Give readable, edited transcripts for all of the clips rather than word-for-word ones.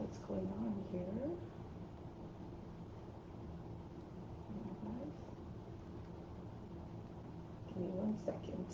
what's going on here. Give me 1 second.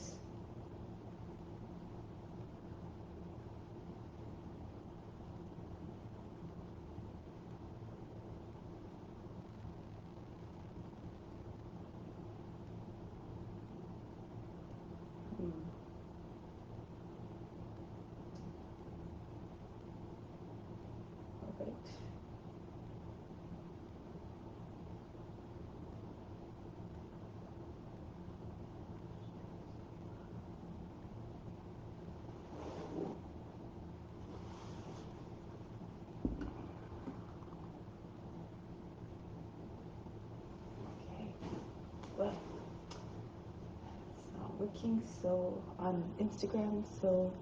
But it's not working, so on Instagram, so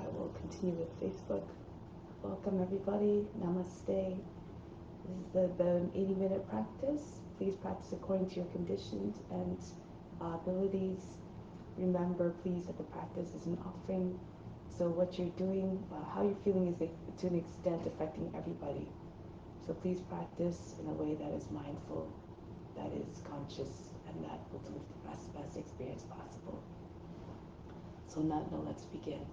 I will continue with Facebook. Welcome everybody, namaste. This is about an 80-minute practice. Please practice according to your conditions and abilities. Remember, please, that the practice is an offering. So what you're doing, how you're feeling is to an extent affecting everybody. So please practice in a way that is mindful, that is conscious, and that will deliver the best experience possible. So now let's begin.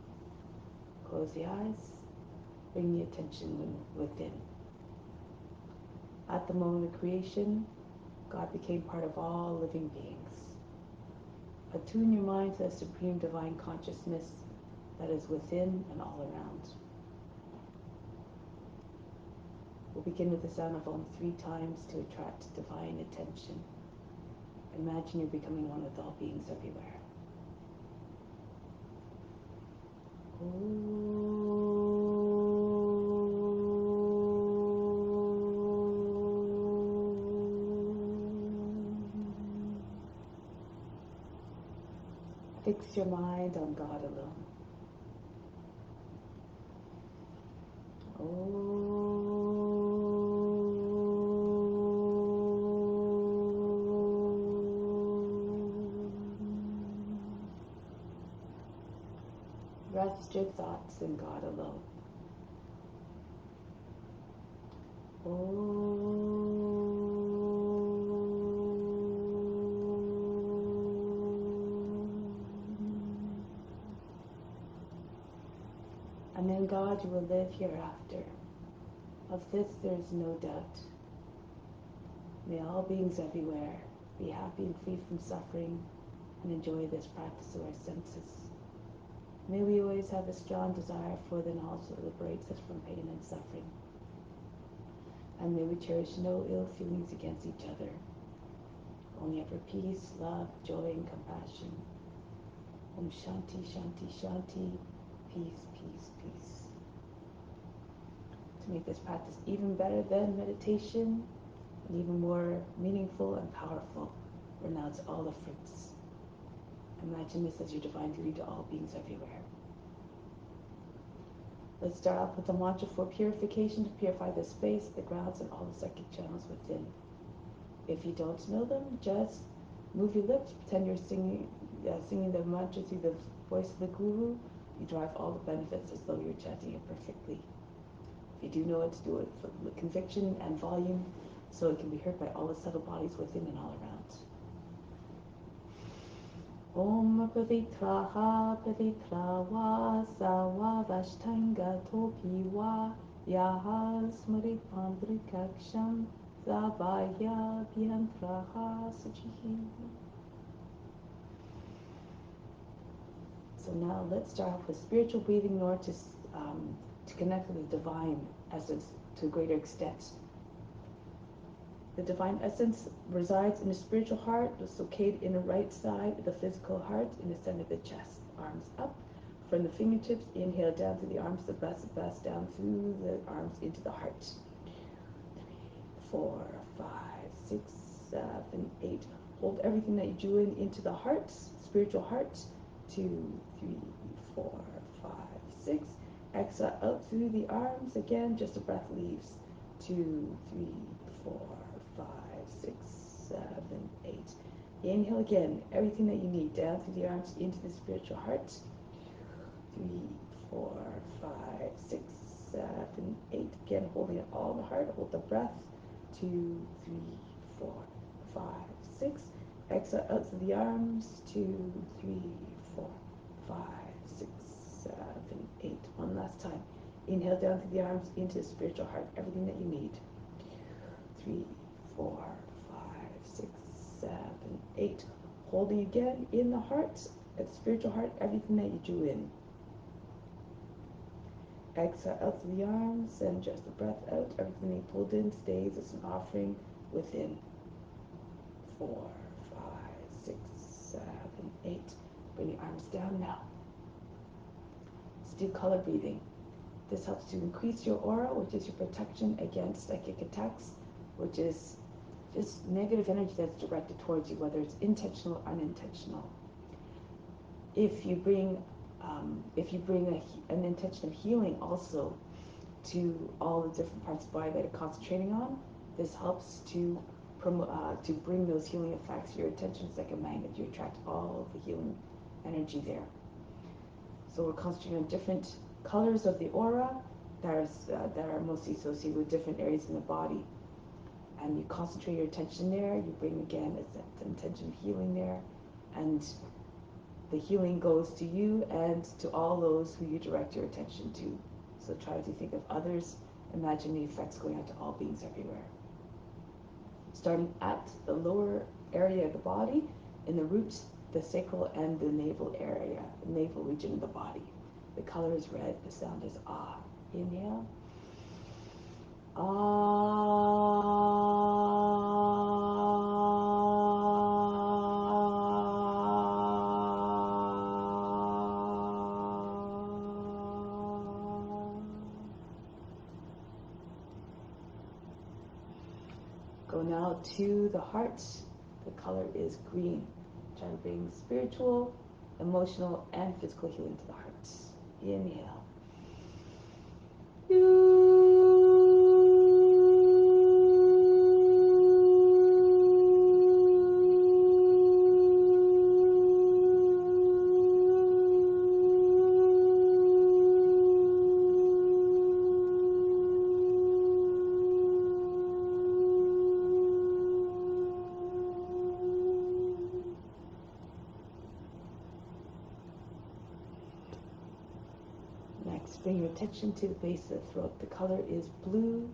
Close the eyes, bring the attention within. At the moment of creation, God became part of all living beings. Attune your mind to the supreme divine consciousness that is within and all around. We'll begin with the sound of Om 3 times to attract divine attention. Imagine you're becoming one with all beings everywhere. Fix your mind on God alone. Rest your thoughts in God alone. And in God you will live hereafter. Of this there is no doubt. May all beings everywhere be happy and free from suffering and enjoy this practice of our senses. May we always have a strong desire for the knowledge that liberates us from pain and suffering. And may we cherish no ill feelings against each other, only ever peace, love, joy, and compassion. Om Shanti, Shanti, Shanti, peace, peace, peace. To make this practice even better than meditation, and even more meaningful and powerful, renounce all the fruits. Imagine this as your divine duty to all beings everywhere. Let's start off with the mantra for purification to purify the space, the grounds, and all the psychic channels within. If you don't know them, just move your lips, pretend you're singing the mantra through the voice of the Guru. You derive all the benefits as though you're chanting it perfectly. If you do know it, to do it with conviction and volume, so it can be heard by all the subtle bodies within and all around. Om Pavitraha Pavitrava Sawa Vashtanga Topiwa Yaha Smrit Pandrikaksham Zabaya Bhyantraha Suchihi. So now let's start off with spiritual breathing in order to connect with the divine essence to a greater extent. The divine essence resides in the spiritual heart, located in the right side of the physical heart, in the center of the chest. Arms up from the fingertips. Inhale down through the arms, the breast down through the arms into the heart. 2, 3, 4, 5, 6, 7, 8. Hold everything that you're doing into the heart, spiritual heart. 2, 3, 4, 5, 6. Exhale out through the arms. Again, just the breath leaves. 2, 3, 4, 5, 6, 7, 8. Inhale again, everything that you need down through the arms into the spiritual heart. 3, 4, 5, 6, 7, 8. Again, holding it all in the heart. Hold the breath. 2, 3, 4, 5, 6. Exhale out through the arms. 2, 3, 4, 5, 6, 7, 8. One last time. Inhale down through the arms into the spiritual heart. Everything that you need. 3, 4, 5, 6, 7, 8. Holding again in the heart, at the spiritual heart, everything that you drew in. Exhale out through the arms and just the breath out. Everything you pulled in stays as an offering within. 4, 5, 6, 7, 8. Bring your arms down now. Let's do color breathing. This helps to increase your aura, which is your protection against psychic attacks, which is just negative energy that's directed towards you, whether it's intentional or unintentional. If you bring an intention of healing also to all the different parts of the body that you're concentrating on, this helps to bring those healing effects. Your attention is like a magnet. You attract all of the healing energy there. So we're concentrating on different colors of the aura that are mostly associated with different areas in the body. And you concentrate your attention there. You bring again the intention of healing there. And the healing goes to you and to all those who you direct your attention to. So try to think of others. Imagine the effects going out to all beings everywhere. Starting at the lower area of the body, in the roots, the sacral, and the navel area, the navel region of the body. The color is red. The sound is ah. Inhale. Go now to the heart. The color is green. Try to bring spiritual, emotional, and physical healing to the heart. Inhale. Next, bring your attention to the base of the throat. The color is blue.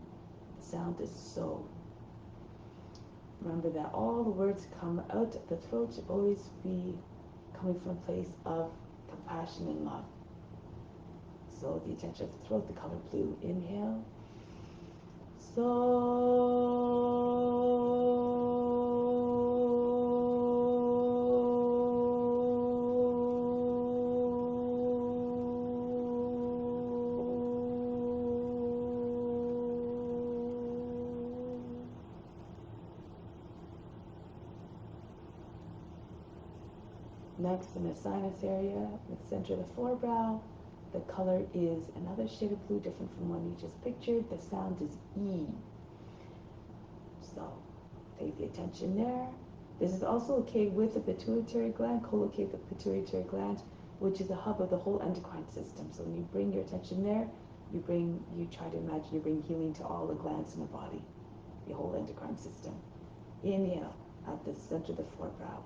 The sound is so. Remember that all the words come out of the throat should always be coming from a place of compassion and love. So the attention of the throat, the color blue. Inhale. So. Next, in the sinus area, the center of the forebrow, the color is another shade of blue, different from one you just pictured. The sound is E. So, take the attention there. This is also located with the pituitary gland, co-located with the pituitary gland, which is the hub of the whole endocrine system. So when you bring your attention there, you try to imagine you bring healing to all the glands in the body, the whole endocrine system. Inhale at the center of the forebrow.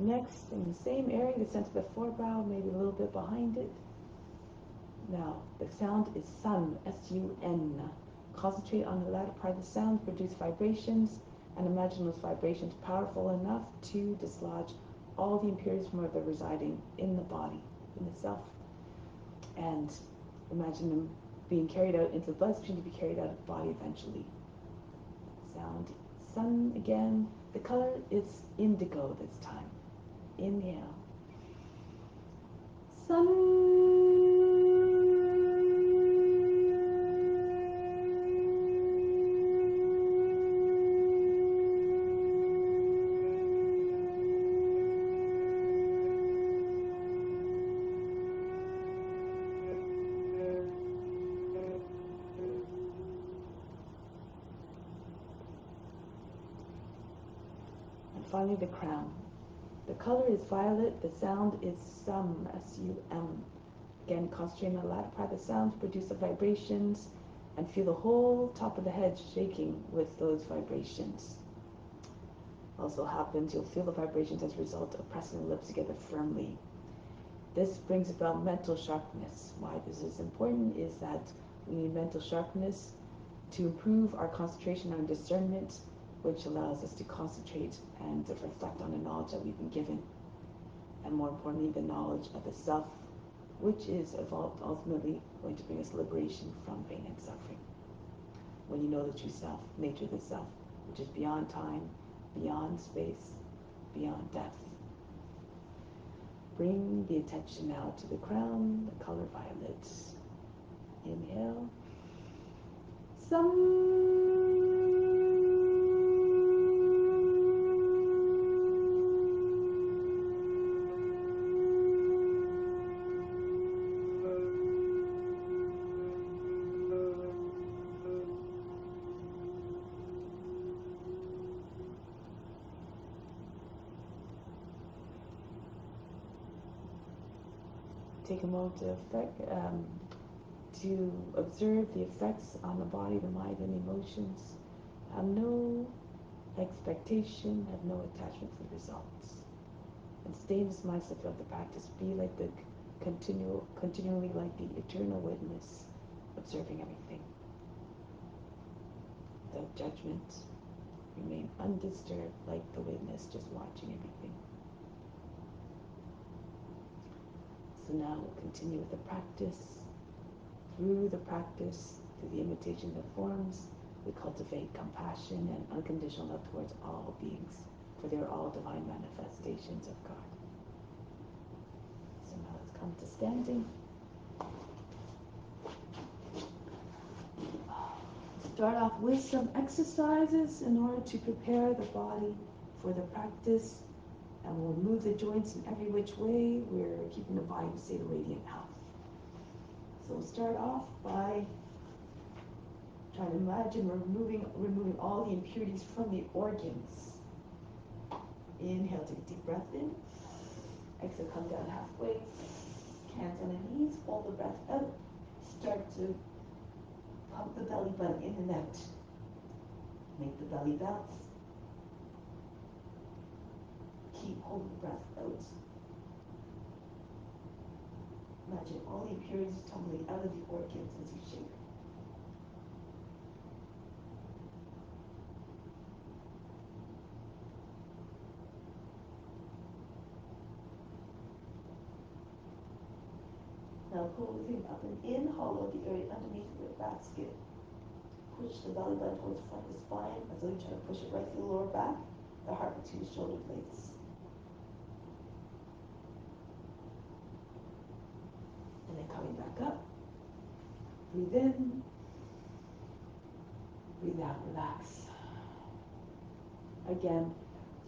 Next, in the same area, the center of the forebrow, maybe a little bit behind it. Now, the sound is sun, S-U-N. Concentrate on the latter part of the sound, produce vibrations, and imagine those vibrations powerful enough to dislodge all the impurities from where they're residing in the body, in the self. And imagine them being carried out into the bloodstream to be carried out of the body eventually. Sound, sun again. The color is indigo this time. Inhale. Sun. finally the crown. The color is violet, the sound is sum, S-U-M. Again, concentrating on the latter part of the sound to produce the vibrations and feel the whole top of the head shaking with those vibrations. Also happens, you'll feel the vibrations as a result of pressing the lips together firmly. This brings about mental sharpness. Why this is important is that we need mental sharpness to improve our concentration and discernment, which allows us to concentrate and to reflect on the knowledge that we've been given. And more importantly, the knowledge of the self, which is evolved ultimately going to bring us liberation from pain and suffering. When you know the true self, nature of the self, which is beyond time, beyond space, beyond depth. Bring the attention now to the crown, the color violet. Inhale. Take a moment to observe the effects on the body, the mind, and emotions. Have no expectation, have no attachment to the results. And stay in this mindset throughout the practice. Be like the continually like the eternal witness, observing everything. Without judgment, remain undisturbed like the witness, just watching everything. So now we'll continue with the practice. Through the practice, through the imitation of forms, we cultivate compassion and unconditional love towards all beings, for they are all divine manifestations of God. So now let's come to standing. Start off with some exercises in order to prepare the body for the practice. And we'll move the joints in every which way. We're keeping the body in a state of radiant health. So we'll start off by trying to imagine we're removing all the impurities from the organs. Inhale, take a deep breath in. Exhale, come down halfway. Hands on the knees, hold the breath out. Start to pump the belly button in and out. Make the belly bounce. Keep holding the breath out. Imagine all the impurities tumbling out of the organs as you shake. Now pull the thing up and in, hollow the area underneath your back skin. Push the belly button towards the front of the spine as though you try to push it right through the lower back, the heart between the shoulder blades. And then coming back up. Breathe in. Breathe out, relax. Again,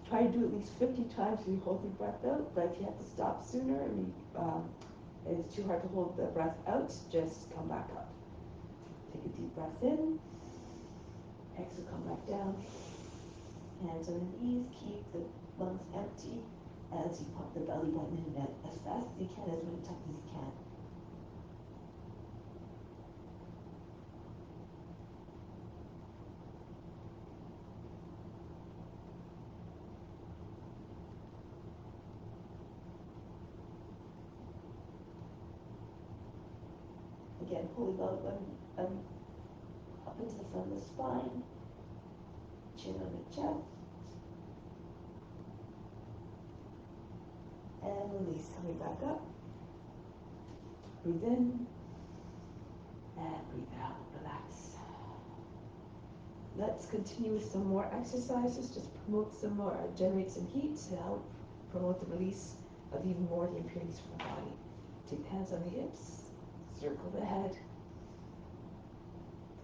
try to do at least 50 times as you hold the breath out, but if you have to stop sooner and it's too hard to hold the breath out, just come back up. Take a deep breath in. Exhale, come back down. Hands on the knees, keep the lungs empty as you pump the belly button in and out as fast as you can, as many times as you can. Again, pull the belly button up into the front of the spine, chin on the chest, and release. Coming back up. Breathe in and breathe out. Relax. Let's continue with some more exercises. Just promote some more, generate some heat to help promote the release of even more of the impurities from the body. Take the hands on the hips, circle the head.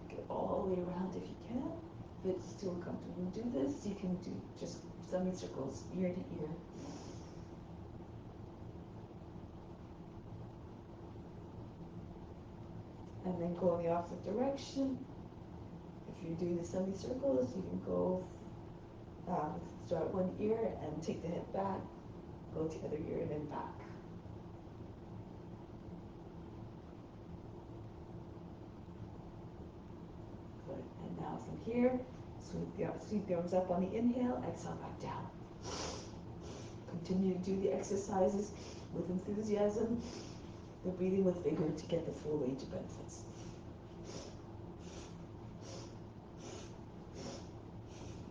Take it all the way around if you can. If it's too uncomfortable to do this, you can do just semicircles, ear to ear. And then go in the opposite direction. If you're doing the semicircles, you can go Start one ear and take the head back, go to the other ear and then back. Good. And now from here, sweep the arms up on the inhale, exhale back down. Continue to do the exercises with enthusiasm, the breathing with vigor to get the full range of benefits.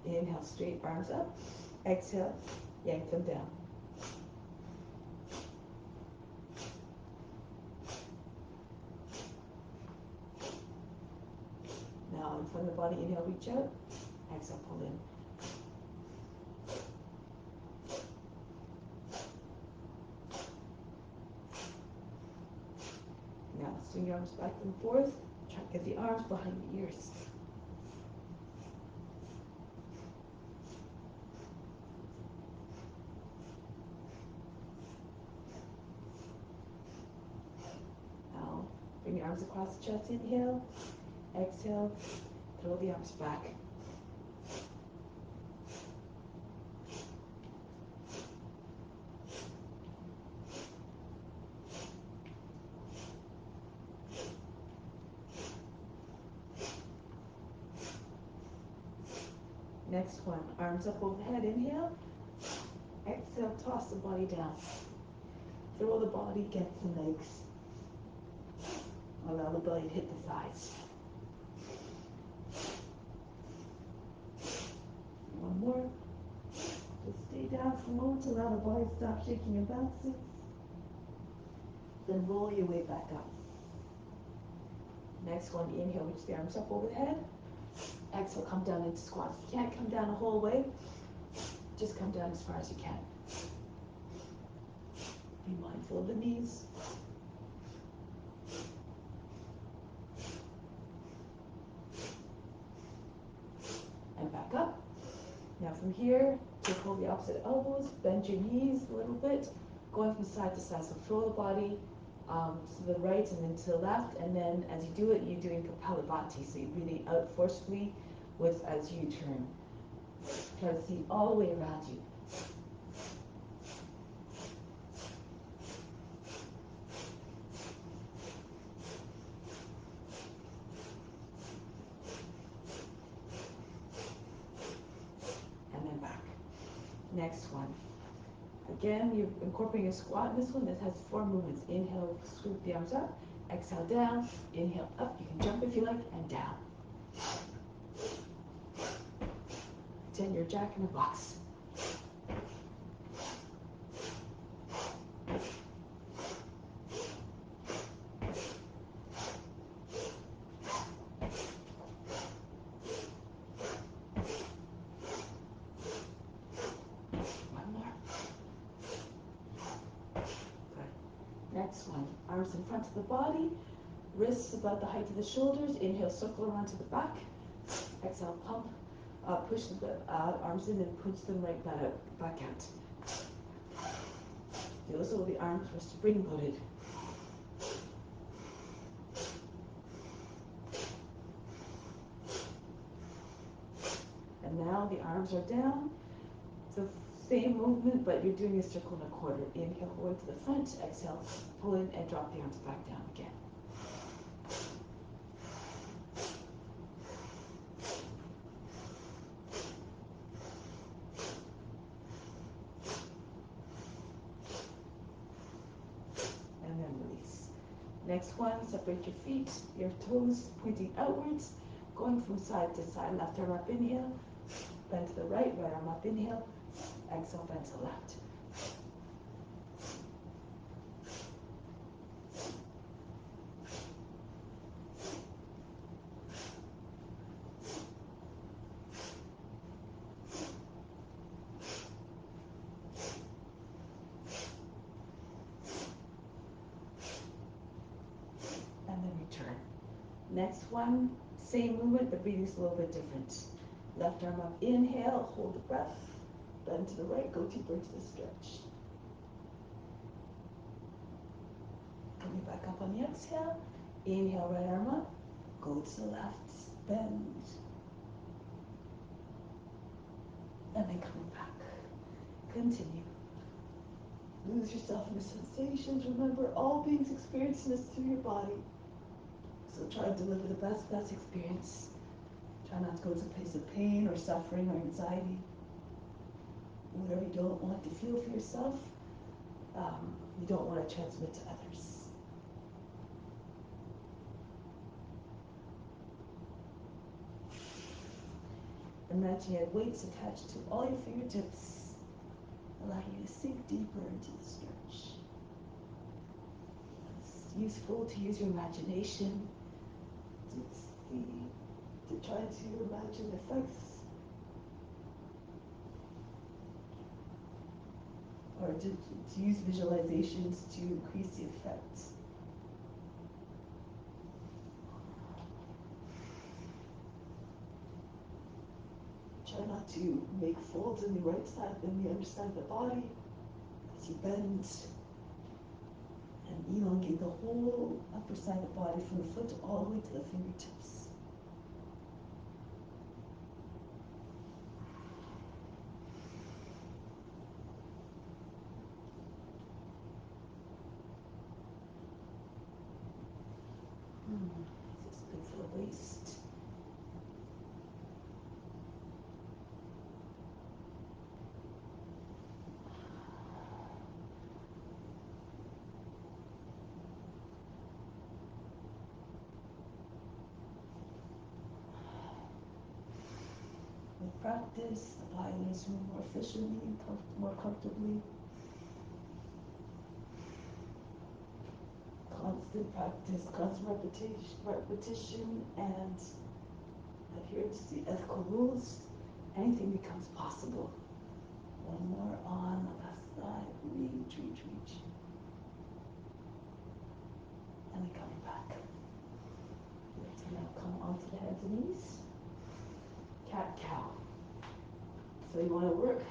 Inhale, straight arms up. Exhale, yank them down. Now in front of the body, inhale, reach out. Exhale, pull in. Now swing your arms back and forth. Try to get the arms behind the ears. Now bring your arms across the chest. Inhale. Exhale. Throw the arms back. Next one, arms up overhead, inhale. Exhale, toss the body down. Throw the body against the legs. Allow the belly to hit the thighs. One more. Just stay down for a moment, allow the body to stop shaking and bouncing. Then roll your way back up. Next one, inhale, reach the arms up over the head. Exhale, come down into squats. You can't come down the whole way. Just come down as far as you can. Be mindful of the knees. And back up. Now from here, take hold the opposite elbows, bend your knees a little bit, going from side to side. So throw the body to the right and then to the left, and then as you do it, you're doing Kapalabhati. So you're breathing out forcefully as you turn. Try to see all the way around you. And then back. Next one. Again, you're incorporating a squat in this one. This has 4 movements. Inhale, scoop the arms up. Exhale, down. Inhale, up. You can jump if you like, and down. Pretend you're Jack in a box. One more. Good. Next one. Arms in front of the body. Wrists about the height of the shoulders. Inhale, circle around to the back. Exhale, pump. Push the arms in and push them right back out. Feel as though the arms were spring-loaded. And now the arms are down. It's the same movement, but you're doing a circle and a quarter. Inhale, going to the front. Exhale, pull in and drop the arms back down again. Next one, separate your feet, your toes pointing outwards, going from side to side. Left arm up, inhale, bend to the right, right arm up, inhale, exhale, bend to the left. And then return. Next one, same movement, but breathing's a little bit different. Left arm up, inhale, hold the breath, bend to the right, go deeper into the stretch. Coming back up on the exhale, inhale, right arm up, go to the left, bend. And then coming back. Continue. Lose yourself in the sensations. Remember, all beings experience this through your body. So try to deliver the best experience. Try not to go to a place of pain or suffering or anxiety. Whatever you don't want to feel for yourself, you don't want to transmit to others. Imagine you had weights attached to all your fingertips, allowing you to sink deeper into the stretch. It's useful to use your imagination to try to imagine effects or to use visualizations to increase the effects. Try not to make folds in the right side, in the underside of the body as you bend and elongate the whole upper side of the body from the foot all the way to the fingertips. Just good for the waist. With practice, the body learns to move more efficiently and more comfortably. Constant practice, constant repetition, and adherence to the ethical rules, anything becomes possible. One more on the left side. Reach. And then coming back. You have to now come onto the hands and knees. Cat-cow. So you want to work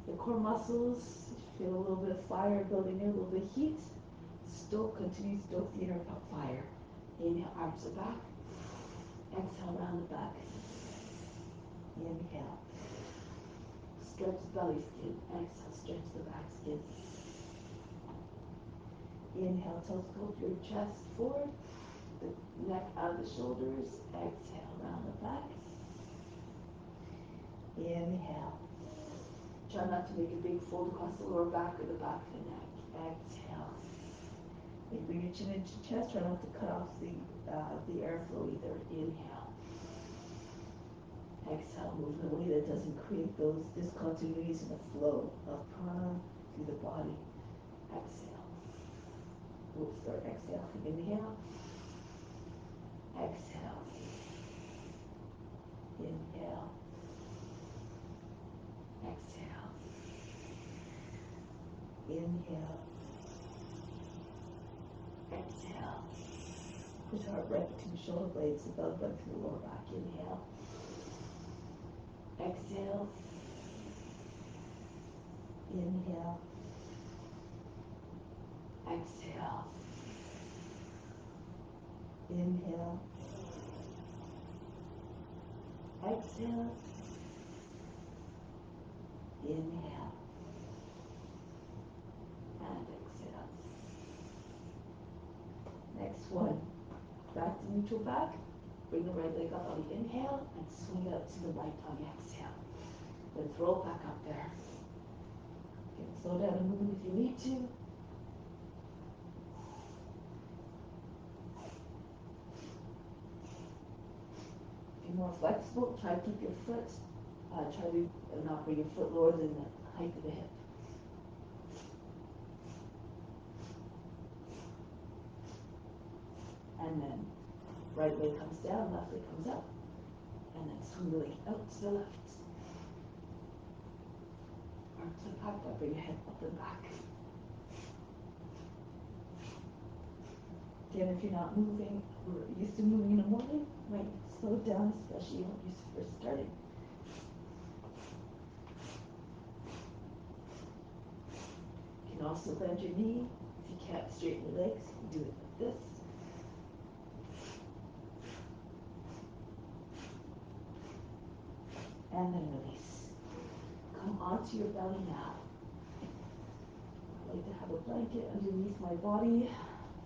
the core muscles. You feel a little bit of fire building in, a little bit of heat. Continue to stoke the inner fire. Inhale, arms are back. Exhale, round the back. Inhale. Stretch the belly skin. Exhale, stretch the back skin. Inhale, telescope your chest forward. The neck out of the shoulders. Exhale, round the back. Inhale. Try not to make a big fold across the lower back or the back of the neck. Exhale. And bring your chin into your chest. Try not to cut off the airflow either. Inhale. Exhale. Move in a way that doesn't create those discontinuities in the flow of prana through the body. Exhale. Exhale. Inhale. Exhale. Inhale. Exhale. Inhale. Exhale. Push heart right between the shoulder blades, the belly button to the lower back. Inhale. Exhale. Inhale. Exhale. Inhale. Exhale. Inhale. And exhale. Next one. Back to neutral back. Bring the right leg up on the inhale and swing it up to the right on the exhale. Then throw it back up there. You can slow down the movement if you need to. If you're more flexible, try to keep your foot, try to not bring your foot lower than the height of the hip. And then right leg comes down, left leg comes up. And then swing the leg out to the left. Arms are back, but bring your head up and back. Again, if you're not moving, or used to moving in the morning, you might slow down, especially when you first started. You can also bend your knee. If you can't straighten your legs, you can do it like this. And then release. onto your belly now. I like to have a blanket underneath my body,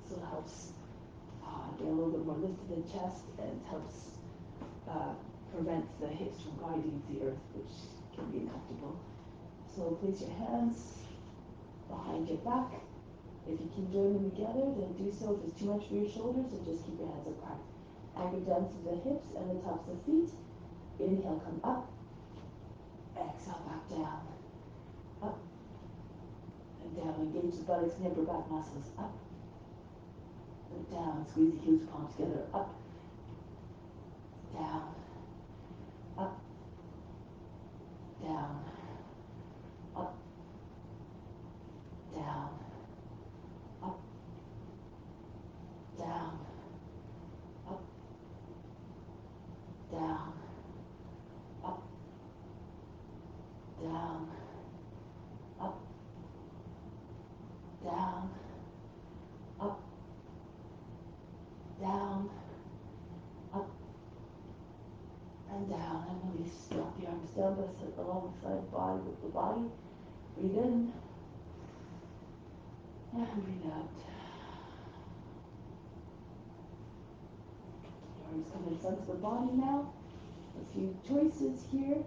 so it helps get a little bit more lifted in chest and helps prevent the hips from grinding to the earth, which can be uncomfortable. So place your hands behind your back. If you can join them together, then do so. If it's too much for your shoulders, then just keep your hands apart. Anchor down to the hips and the tops of the feet. Inhale, come up. Exhale, back down. Up and down. Engage the buttocks and upper back muscles. Up and down. Squeeze the heels, palms together. Up, down, up, down, up, down, up, down, up, down, up, down, up, down, up, down, up, and down. And release. Drop the arms down, but sit alongside the body with the body. Breathe in and breathe out. The arms come in front of the body now. A few choices here.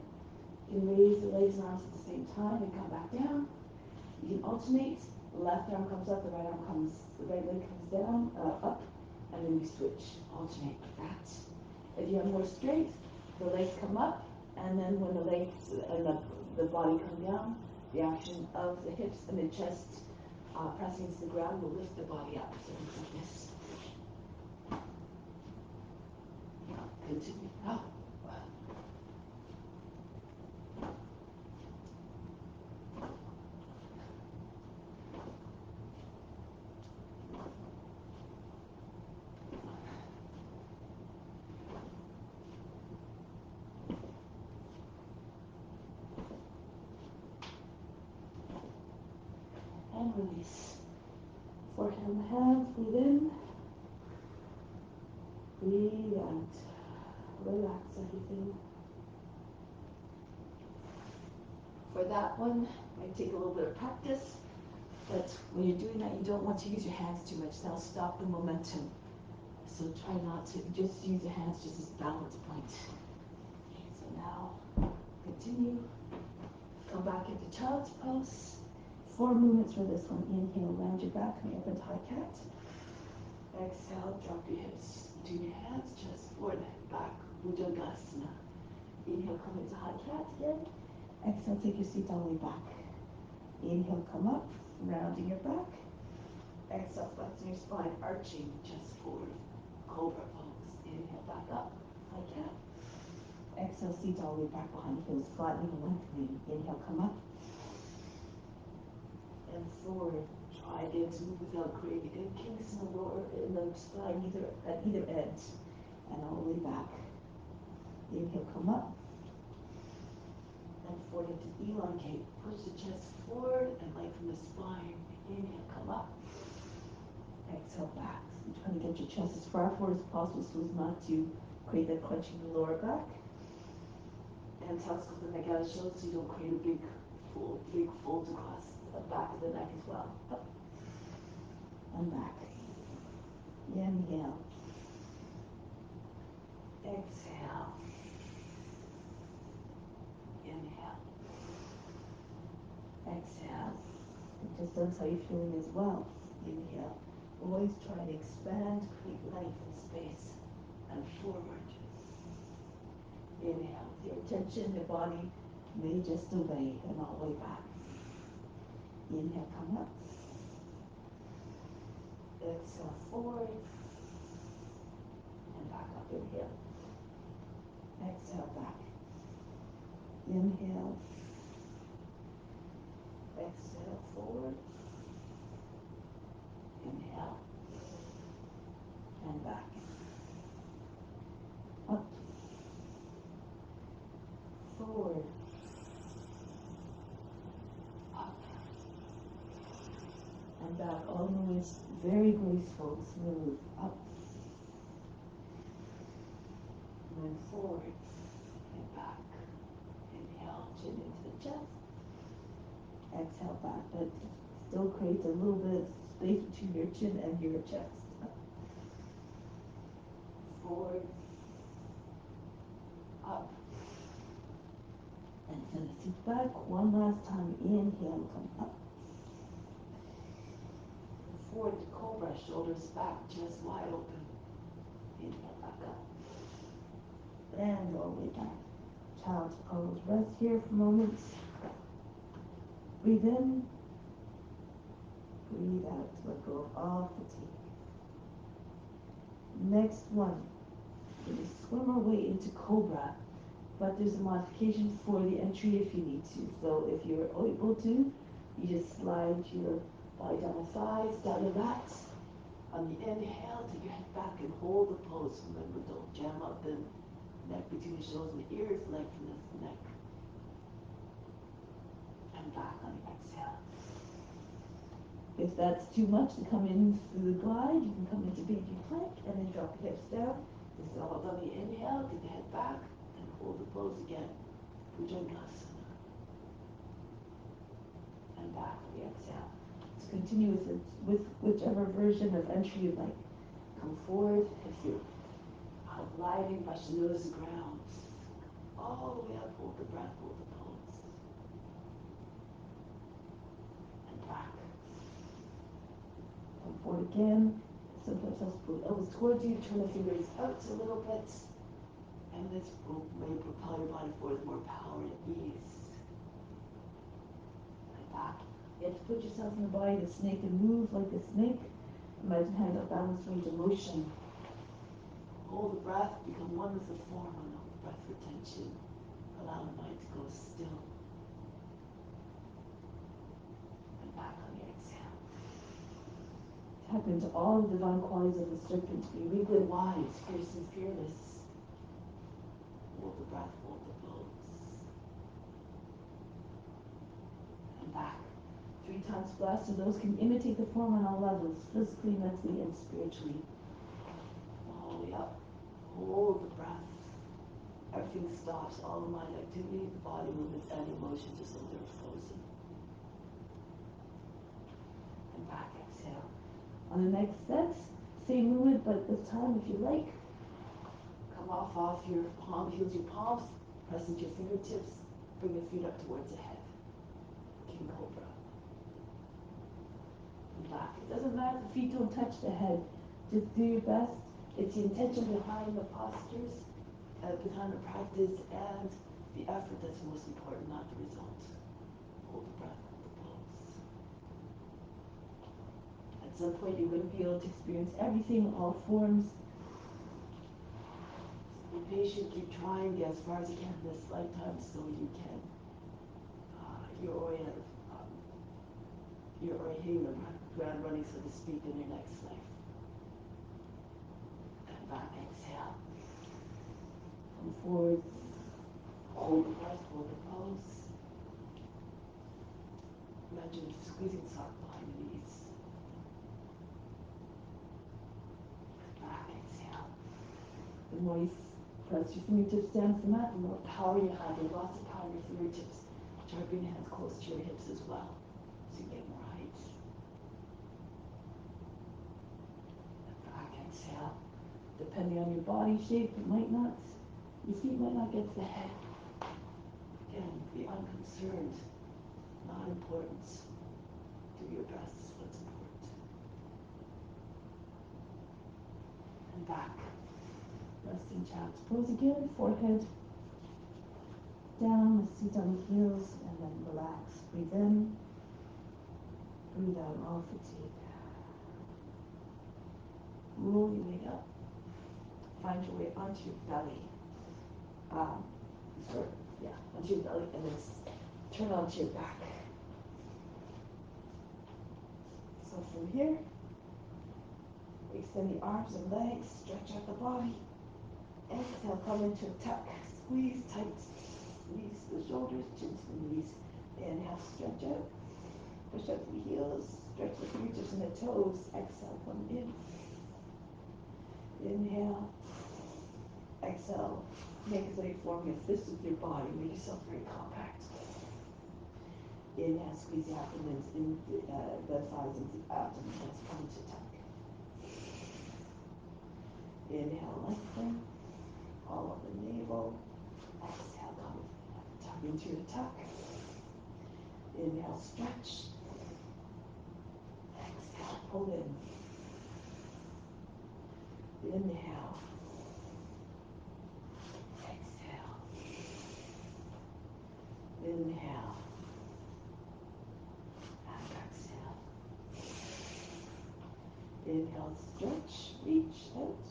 You can raise the legs and arms at the same time and come back down. You can alternate. The left arm comes up, the right leg comes down, up, and then you switch. Alternate like that. If you have more strength, the legs come up, and then when the legs and the body come down, the action of the hips and the chest pressing into the ground will lift the body up. So it looks like this. Continue. Up. And release. Forehead on the hands, breathe in, breathe out. Relax everything. For that one, it might take a little bit of practice, but when you're doing that, you don't want to use your hands too much. That'll stop the momentum. So try not to, just use your hands just as balance point. So now, continue. Come back into child's pose. 4 movements for this one. Inhale, round your back, come up into high cat. Exhale, drop your hips between your hands, chest forward, back, Bhujangasana. Inhale, come into high cat again. Exhale, take your seat all the way back. Inhale, come up, rounding your back. Exhale, flexing your spine, arching chest forward, cobra pose. Inhale, back up, high cat. Exhale, seat all the way back behind the heels, flattening and lengthening. Inhale, come up. And forward. Try again to move without creating any kinks in the lower in the spine at either end. And all the way back. Inhale, come up. And forward to elongate. Push the chest forward and lengthen the spine. Inhale, come up. Exhale, back. So trying to get your chest as far forward as possible so as not to create that crunching in the lower back. And tuck the neck out of the shoulders so you don't create a big folds across the back of the neck as well. Up and back. Inhale. Exhale. Inhale. Exhale. And just notice how you're feeling as well. Inhale. Always try to expand, create length and space, and forward. Inhale. With your attention, your body may just obey, and all the way back. Inhale, come up. Exhale, forward. And back up. Inhale. Exhale, back. Inhale. Exhale, forward. Inhale. And back. Up. Forward. Up. And back. All movements very graceful, smooth. Up. And then forward. And back. Inhale, chin into the chest. Exhale back, but still creates a little bit of space between your chin and your chest. Forward, up, and send the feet back. One last time, inhale, come up. Forward to cobra, shoulders back, chest wide open. Inhale back up. And all the way back. Child's pose. Rest here for moments. Breathe in. Breathe out. Let go of all fatigue. Next one. We're going to swim our way into cobra. But there's a modification for the entry if you need to. So if you're able to, you just slide your body down the thighs, down the mat. On the inhale, take your head back and hold the pose. Remember, don't jam up the neck between the shoulders and the ears, lengthen the neck. And back on the exhale. If that's too much to come in through the glide, you can come into baby plank and then drop the hips down. This is all on the inhale, take the head back and hold the pose again. Bhujangasana. And back on the exhale. So continue with whichever version of entry you like. Come forward. If you're gliding, brush the nose to the ground. All the way up, hold the breath, hold the pose. And back. Come forward again. Sometimes I'll pull the elbows towards you, turn the fingers out a little bit. And this may propel your body forward with more power and ease. And back. You have to put yourself in the body of the snake and move like a snake. Imagine having a balanced range of motion. Hold the breath, become one with the form, and no breath retention. Allow the mind to go still. And back on the exhale. Tap into all the divine qualities of the serpent. Be regally wise, fierce and fearless. Hold the breath, hold the pose. And back. 3 times blast, so those can imitate the form on all levels, physically, mentally, and spiritually. All the way up. Hold the breath. Everything stops, all the mind activity, the body movements, and emotions, just so they're frozen. And back, exhale. On the next set, same movement, but this time, if you like, come off your palm, heels your palms, press into your fingertips, bring the feet up towards the head. King Cobra. And back. It doesn't matter if the feet don't touch the head. Just do your best. It's the intention behind the postures, behind the practice, and the effort that's most important, not the result. Hold the breath, hold the pose. At some point, you're going to be able to experience everything, all forms. Be patient, keep trying, get as far as you can in this lifetime so you can. You're already hitting the ground running, so to speak, in your next life. And back, exhale. Come forward. Hold the breath, hold the pose. Imagine squeezing sock behind the knees. Back, exhale. The more you press your fingertips down to the mat, the more power you have. You have lots of power in your fingertips. Try to bring your hands close to your hips as well, so you get more height. And back, exhale. Depending on your body shape, your feet might not get to the head. Again, be unconcerned, not important. Do your best is what's important. And back. Resting child's pose again, forehead down, the seat on the heels, and then relax. Breathe in, breathe out all fatigue. Roll your way up. Find your way onto your belly. Onto your belly, and then turn onto your back. So from here, extend the arms and legs, stretch out the body. Exhale, come into a tuck. Squeeze tight. Squeeze the shoulders, chin to the knees. Inhale, stretch out. Push up the heels. Stretch the fingertips and the toes. Exhale, come in. Inhale. Exhale. Make as though you're forming a fist with your body. Make yourself very compact. Inhale, squeeze the abdomen, the thighs into the abdomen. Let's come to tuck. Inhale, lengthen. All of the navel. Exhale, come tuck into your tuck. Inhale, stretch. Exhale, pull in. Inhale. Exhale. Inhale. And exhale. Inhale, stretch, reach out.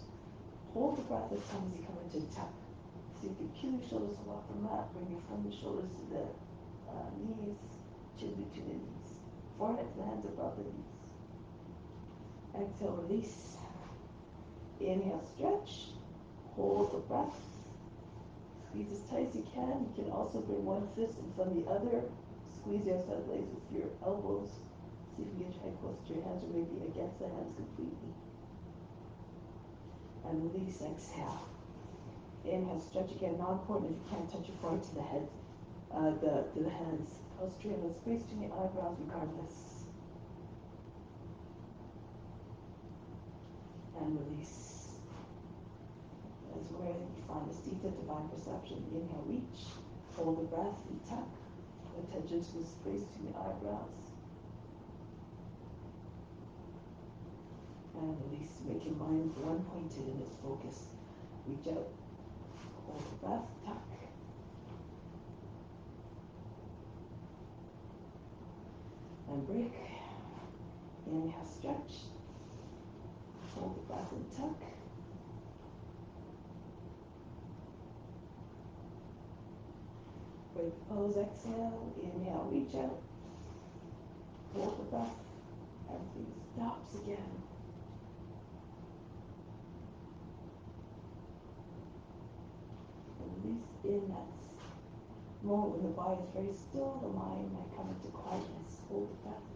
Hold the breath as time as you come into tuck. See if you peel your shoulders off the mat. Bring your from the shoulders to the knees, chin between the knees. Forehead to the hands above the knees. Exhale, release. Inhale, stretch. Hold the breath. Squeeze as tight as you can. You can also bring one fist in front of the other. Squeeze the outside legs with your elbows. See if you can try close to your hands or maybe against the hands completely. And release, exhale. Inhale, stretch again. Not important if you can't touch your forehead to the head, to the hands. Close to your hands, space between the eyebrows regardless. And release. As where you find a seat of divine perception. Inhale, reach. Hold the breath and tuck. Attention to the space between the eyebrows. And release. Make your mind one pointed in its focus. Reach out. Hold the breath, tuck. And break. Inhale, stretch. Hold the breath and tuck. Break the pose, exhale. Inhale, reach out. Hold the breath. Everything stops again. Release in that moment when the body is very still, the mind might come into quietness. Hold the breath.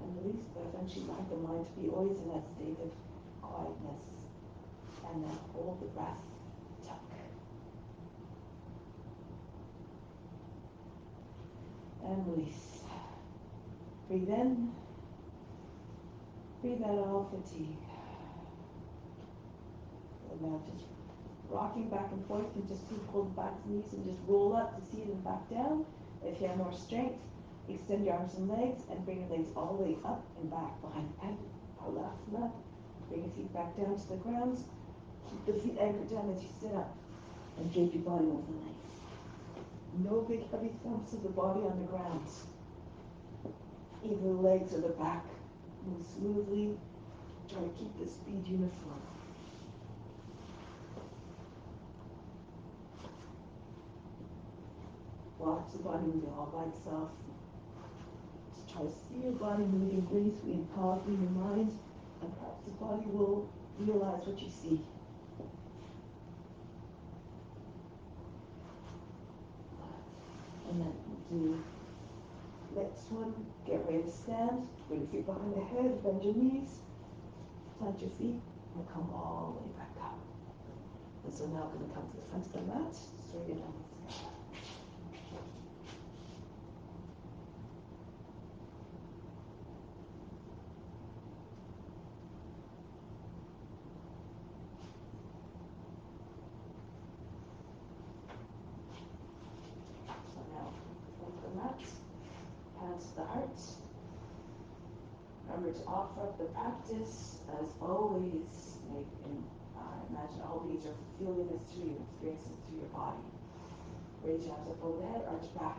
And release, but eventually like the mind to be always in that state of quietness. And then hold the breath. Tuck. And release. Breathe in. Breathe out all fatigue. And now just rocking back and forth. You just hold back the knees and just roll up to seat and back down. If you have more strength, extend your arms and legs and bring your legs all the way up and back behind the head. Or left and left. Bring your feet back down to the ground. Keep the feet anchored down as you sit up. And drape your body over the legs. No big heavy thumps of the body on the ground. Either the legs or the back. Move smoothly. Try to keep the speed uniform. Watch the body moving all by itself. Just try to see your body moving gracefully and powerfully in your mind, and perhaps the body will realize what you see. And then do next one. Get ready to stand. Bring your feet behind the head. Bend your knees. Plant your feet and come all the way back up. And so now we're going to come to the front of the mat. Straighten down the scale. So now, front of the mat. Hands to the heart. Remember to offer up the practice as always. Imagine all these are feeling this through you, experiencing it through your body. Raise your arms up over the head, arch back.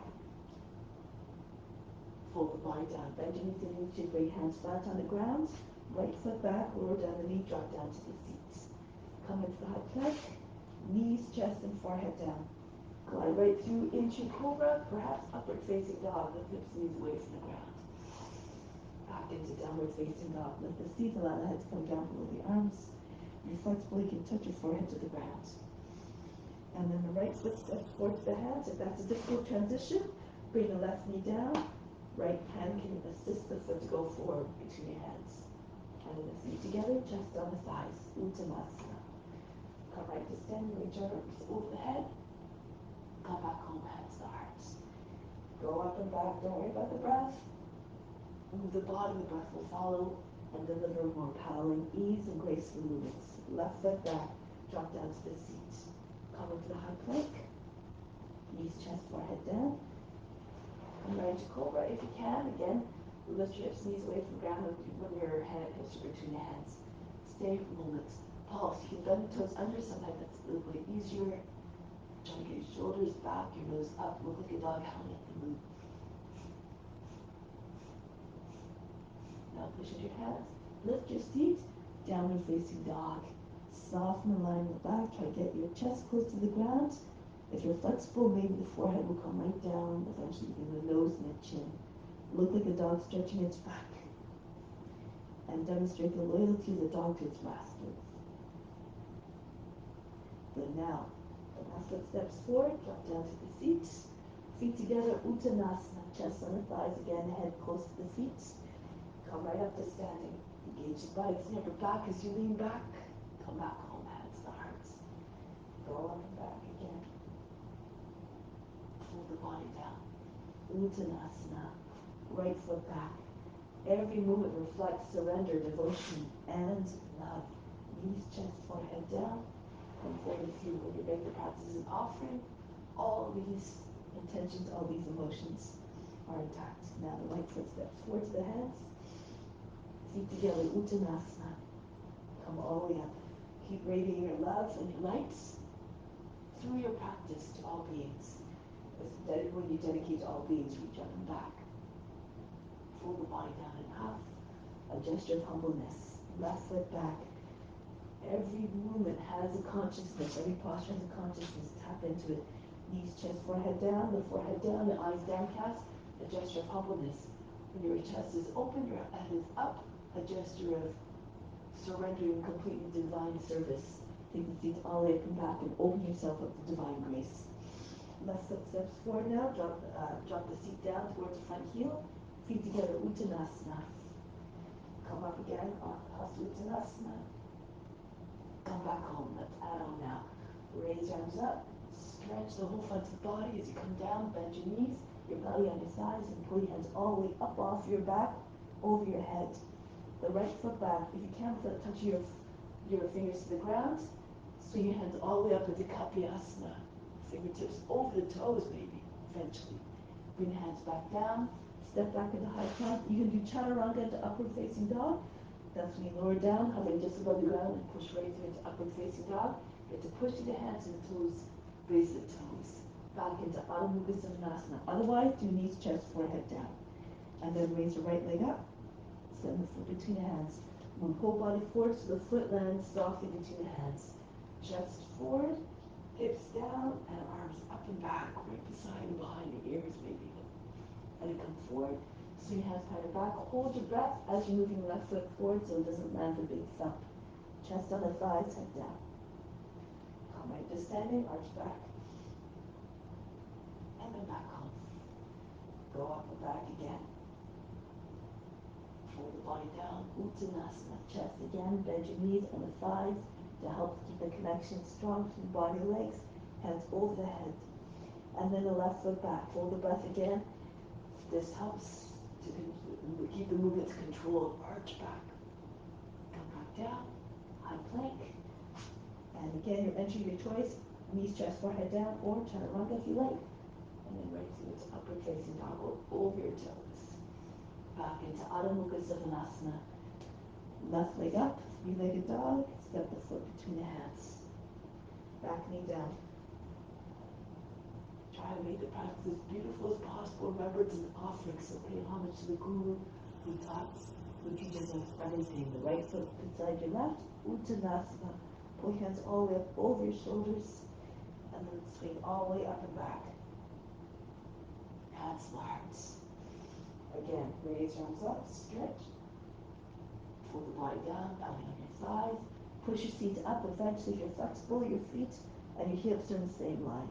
Fold the body down. Bend your knees and reach your great hands flat on the ground. Right foot back, lower down the knee, drop down to the feet. Come into the high plank, knees, chest, and forehead down. Glide right through into cobra, perhaps upward facing dog. Lift hips, knees away from the ground. Back into downward facing dog. Lift the feet, allow the head to come down below the arms. You're flexible, you can touch your forehead to the ground. And then the right foot steps forward to the hands. If that's a difficult transition, bring the left knee down. Right hand can assist the foot to go forward between your hands. And then the feet together, chest on the thighs. Uttanasana. Come right to standing, reach your arms over the head. Come back home, hands to hearts. Go up and back, don't worry about the breath. Move the body, the breath will follow and deliver more power and ease and graceful movements. Left foot back, drop down to the seat. Come into the high plank. Knees, chest, forehead down. Come right into cobra if you can. Again, lift your hips, knees away from the ground when your hips are between your hands. Stay for a moment. Pulse. You can bend your toes under. Sometimes that's a little bit easier. Try to get your shoulders back, your nose up. Look like a dog howling at the moon. Now push into your hands. Lift your seat. Downward facing dog. Soften the line in the back. Try to get your chest close to the ground. If you're flexible, maybe the forehead will come right down, eventually in the nose and the chin. Look like a dog stretching its back. And demonstrate the loyalty of the dog to its master. But now, the left foot steps forward, drop down to the seat. Feet together, Uttanasana, chest on the thighs again, head close to the feet. Come right up to standing. Engage the buttocks and upper back as you lean back. Come back home, hands to hearts. Go up and back again. Pull the body down. Uttanasana, right foot back. Every movement reflects surrender, devotion, and love. Knees, chest, forehead down. Come forward if you will. Your regular practice is an offering. All these intentions, all these emotions are intact. Now the right foot steps forward to the hands. Feet together, Uttanasana. Come all the way up. Keep radiating your love and your lights through your practice to all beings. When you dedicate to all beings, reach up and back. Pull the body down in half. A gesture of humbleness. Left foot back. Every movement has a consciousness. Every posture has a consciousness. Tap into it. Knees, chest, forehead down. The forehead down, the eyes downcast. A gesture of humbleness. When your chest is open, your head is up. A gesture of surrendering completely divine service. Take the feet all the way up and back and open yourself up to divine grace. Left foot steps forward now. Drop the seat down towards the front heel. Feet together, Uttanasana. Come up again, Uttanasana. Come back home. Let's add on now. Raise your arms up. Stretch the whole front of the body as you come down. Bend your knees, your belly on your thighs, and pull your hands all the way up off your back, over your head. The right foot back. If you can, without touching your fingers to the ground, swing your hands all the way up into Kapyasana. Fingertips over the toes, maybe, eventually. Bring your hands back down. Step back into high plank. You can do chaturanga into upward facing dog. That's when you lower down, hovering just above the ground, and push right through into upward facing dog. You have to push through the hands and the toes, raise the toes. Back into Adho Mukha Svanasana. Otherwise, do knees, chest, forehead down. And then raise your right leg up. Send the foot between the hands. Move whole body forward so the foot lands softly between the hands. Chest forward, hips down, and arms up and back, right beside and behind the ears, maybe. And come forward. Swing hands behind your back. Hold your breath as you're moving your left foot forward so it doesn't land a big thump. Chest on the thighs, head down. Come right to standing, arch back. And then back home. Go up and back again. Pull the body down. Uttanasana. Chest again. Bend your knees and the thighs to help keep the connection strong between body and legs. Hands over the head. And then the left foot back. Hold the breath again. This helps to keep the movements controlled. Arch back. Come back down. High plank. And again, you're entering your choice. Knees, chest, forehead down, or chaturanga if you like. And then right through to upward facing dog over your toes. Back into Adho Mukha Svanasana. Left leg up, three-legged dog. Step the foot between the hands. Back knee down. Try to make the practice as beautiful as possible. Remember, it's an offering, so pay homage to the Guru who taught, who teaches us everything. The right foot beside your left, Uttanasana. Pull your hands all the way up over your shoulders, and then swing all the way up and back. Hands to the hearts. Again, raise your arms up, stretch. Pull the body down, belly on your thighs. Push your seat up. Eventually, if you're flexible, your feet and your hips are in the same line.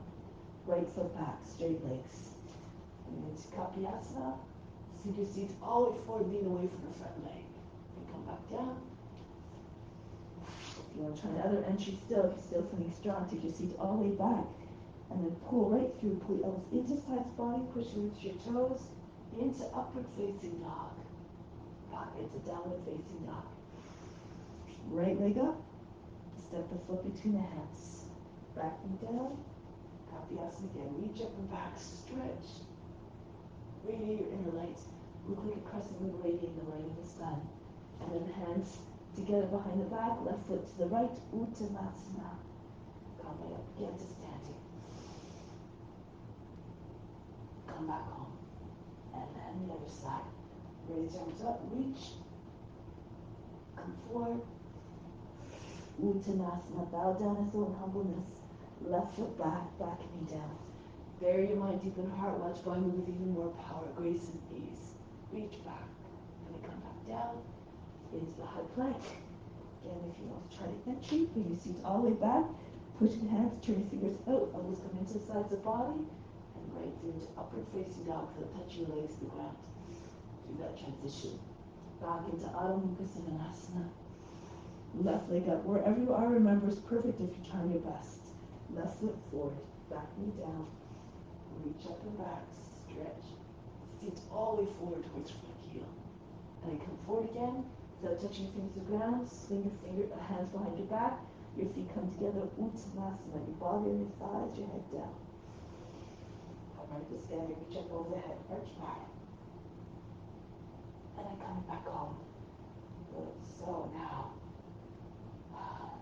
Right foot back, straight legs. And into Kapyasana. Sink your seat all the way forward, lean away from the front leg. And come back down. you want to try another entry still, if you're still feeling strong, take your seat all the way back. And then pull right through, pull your elbows into sides body, push with your toes into upward facing dog. Back into downward facing dog. Right leg up, step the foot between the hands. Back knee down, copy asana again. Reach up and back, stretch. Radiate your inner light. Look like a crescent moon radiating the light of the sun. And then hands together behind the back, left foot to the right, Uttanasana. Come right up again to standing. Come back home. And then the other side. Raise your arms up, reach. Come forward. Uttanasana, bow down as though in humbleness. Left foot back, back knee down. Bury your mind deep in the heart. Watch body move with even more power, grace, and ease. Reach back. And then come back down into the high plank. Again, if you want to try the entry, bring your seat all the way back. Push the hands, turn your fingers out. Elbows come into the sides of the body. And right through into upward facing dog without touching your legs to the ground. Do that transition. Back into Adho Mukha Svanasana. Left leg up. Wherever you are, remember it's perfect if you're trying your best. Left foot forward, back knee down. Reach up and back, stretch. Feet all the way forward towards your front heel. And then come forward again, without touching your fingers to the ground. Swing your hands behind your back. Your feet come together, Uttanasana. Your body on your thighs, your head down. Come right to standing, reach up over the head, arch back. And then coming back home. Good. So now,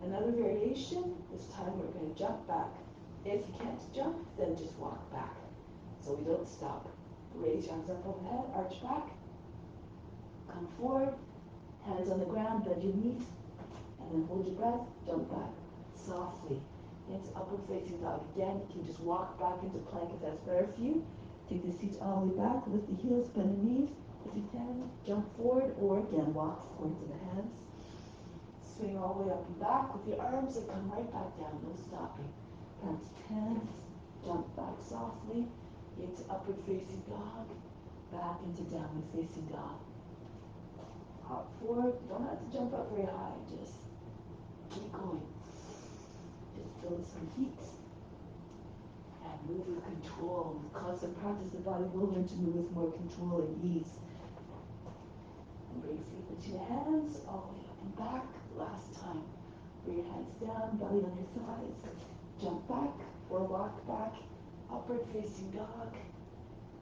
another variation. This time we're going to jump back. If you can't jump, then just walk back. So we don't stop. Raise your arms up overhead, arch back. Come forward, hands on the ground, bend your knees, and then hold your breath, jump back softly into upward facing dog. Again, you can just walk back into plank if that's better for you. Take the seat all the way back, lift the heels, bend the knees. If you can, jump forward, or again, walk forward to the hands. Swing all the way up and back with your arms and come right back down, no stopping. Plant hands, jump back softly into upward facing dog, back into downward facing dog. Hop forward, you don't have to jump up very high, just keep going. Just feel some heat and move with control. With constant practice, the body will learn to move with more control and ease. And bring feet between the hands, all the way up and back. Last time. Bring your hands down, belly on your thighs. Jump back or walk back. Upward facing dog.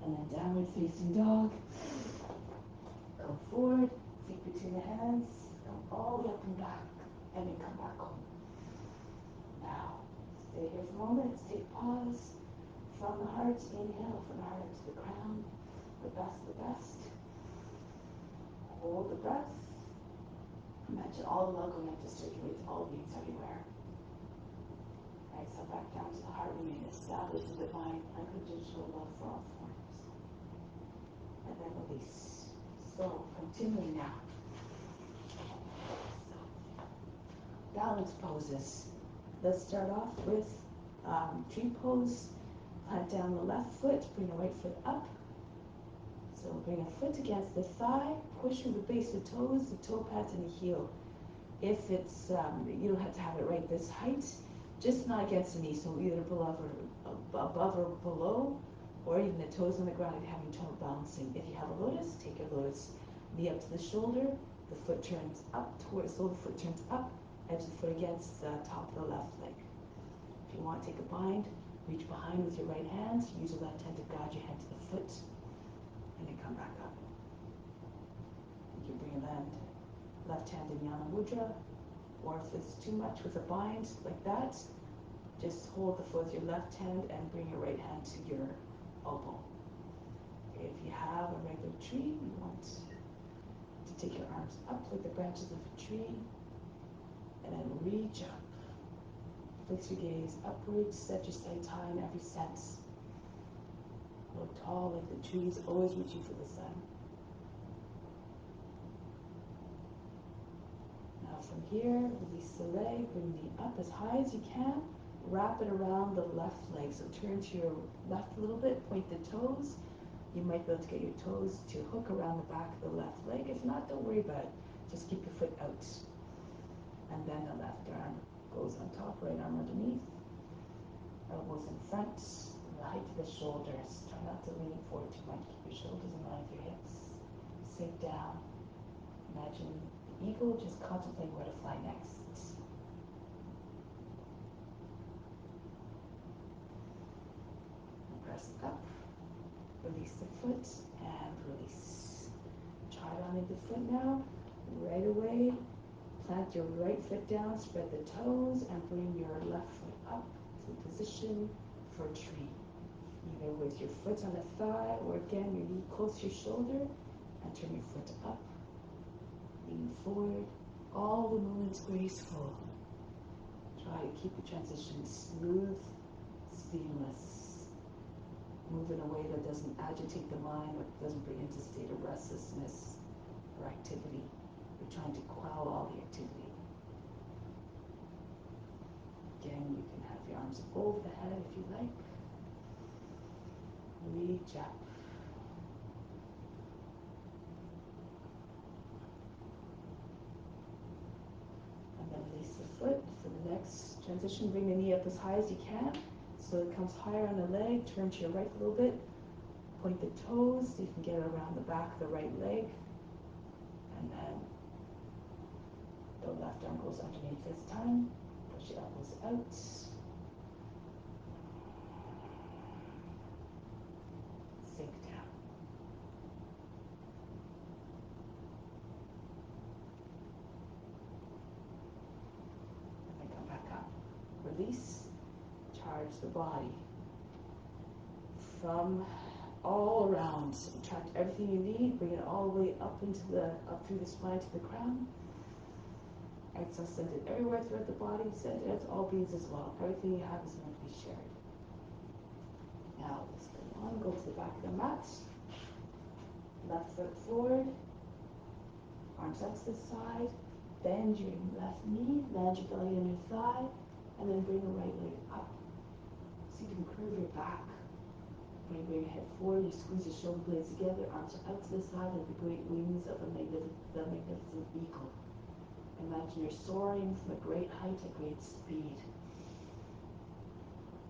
And then downward facing dog. Come forward, feet between the hands. Come all the way up and back. And then come back home. Now, stay here for a moment. Take pause. From the heart, inhale from the heart to the crown. The best, the best. Hold the breath. Imagine all the love going up to circulate to all beings everywhere. Exhale back down to the heart. Remain established in divine, unconditional love for all forms. And then release. So, continuing now. So, balance poses. Let's start off with tree pose. Plant down the left foot, bring the right foot up. So bring a foot against the thigh, push through the base of the toes, the toe pads, and the heel. If it's, you don't have to have it right this height, just not against the knee, so either above or below, or even the toes on the ground if you're having trouble balancing. If you have a lotus, take your lotus. Knee up to the shoulder, the foot turns up towards, so the foot turns up, edge of the foot against the top of the left leg. If you want to take a bind, reach behind with your right hand, use your left hand to guide your hand to the foot. And then come back up. You can bring your left hand in Yana Mudra, or if it's too much with a bind like that, just hold the foot with your left hand and bring your right hand to your elbow. Okay, if you have a regular tree, you want to take your arms up like the branches of a tree, and then reach up. Fix your gaze upwards, set your sights high in every sense. Look tall like the trees, always reaching for the sun. Now from here, release the leg, bring the knee up as high as you can. Wrap it around the left leg. So turn to your left a little bit, point the toes. You might be able to get your toes to hook around the back of the left leg. If not, don't worry about it. Just keep your foot out. And then the left arm goes on top, right arm underneath, elbows in front, the height of the shoulders. Try not to lean forward too much. Keep your shoulders in line with your hips. Sink down. Imagine the eagle, just contemplate where to fly next. Press up, release the foot, and release. Try it on the foot now. Right away, plant your right foot down, spread the toes, and bring your left foot up to position for tree. Either with your foot on the thigh, or again, your knee close to your shoulder, and turn your foot up. Lean forward. All the movements graceful. Try to keep the transition smooth, seamless. Move in a way that doesn't agitate the mind or doesn't bring into a state of restlessness or activity. You're trying to quell all the activity. Again, you can have your arms over the head if you like. Reach up. And then release the foot. For the next transition, bring the knee up as high as you can. So it comes higher on the leg. Turn to your right a little bit. Point the toes so you can get around the back of the right leg. And then the left arm goes underneath this time. Push your elbows out. Sink down. And then come back up. Release. Charge the body. From all around. Attract everything you need. Bring it all the way up through the spine to the crown. Exhale, send it everywhere throughout the body. Send it to all beings as well. Everything you have is meant to be shared. Now let's go on. Go to the back of the mat. Left foot forward. Arms out to the side. Bend your left knee. Land your belly on your thigh. And then bring the right leg up. So you can curve your back. Bring your head forward. You squeeze your shoulder blades together. Arms are out to the side like the great wings of the magnificent eagle. Imagine you're soaring from a great height at great speed.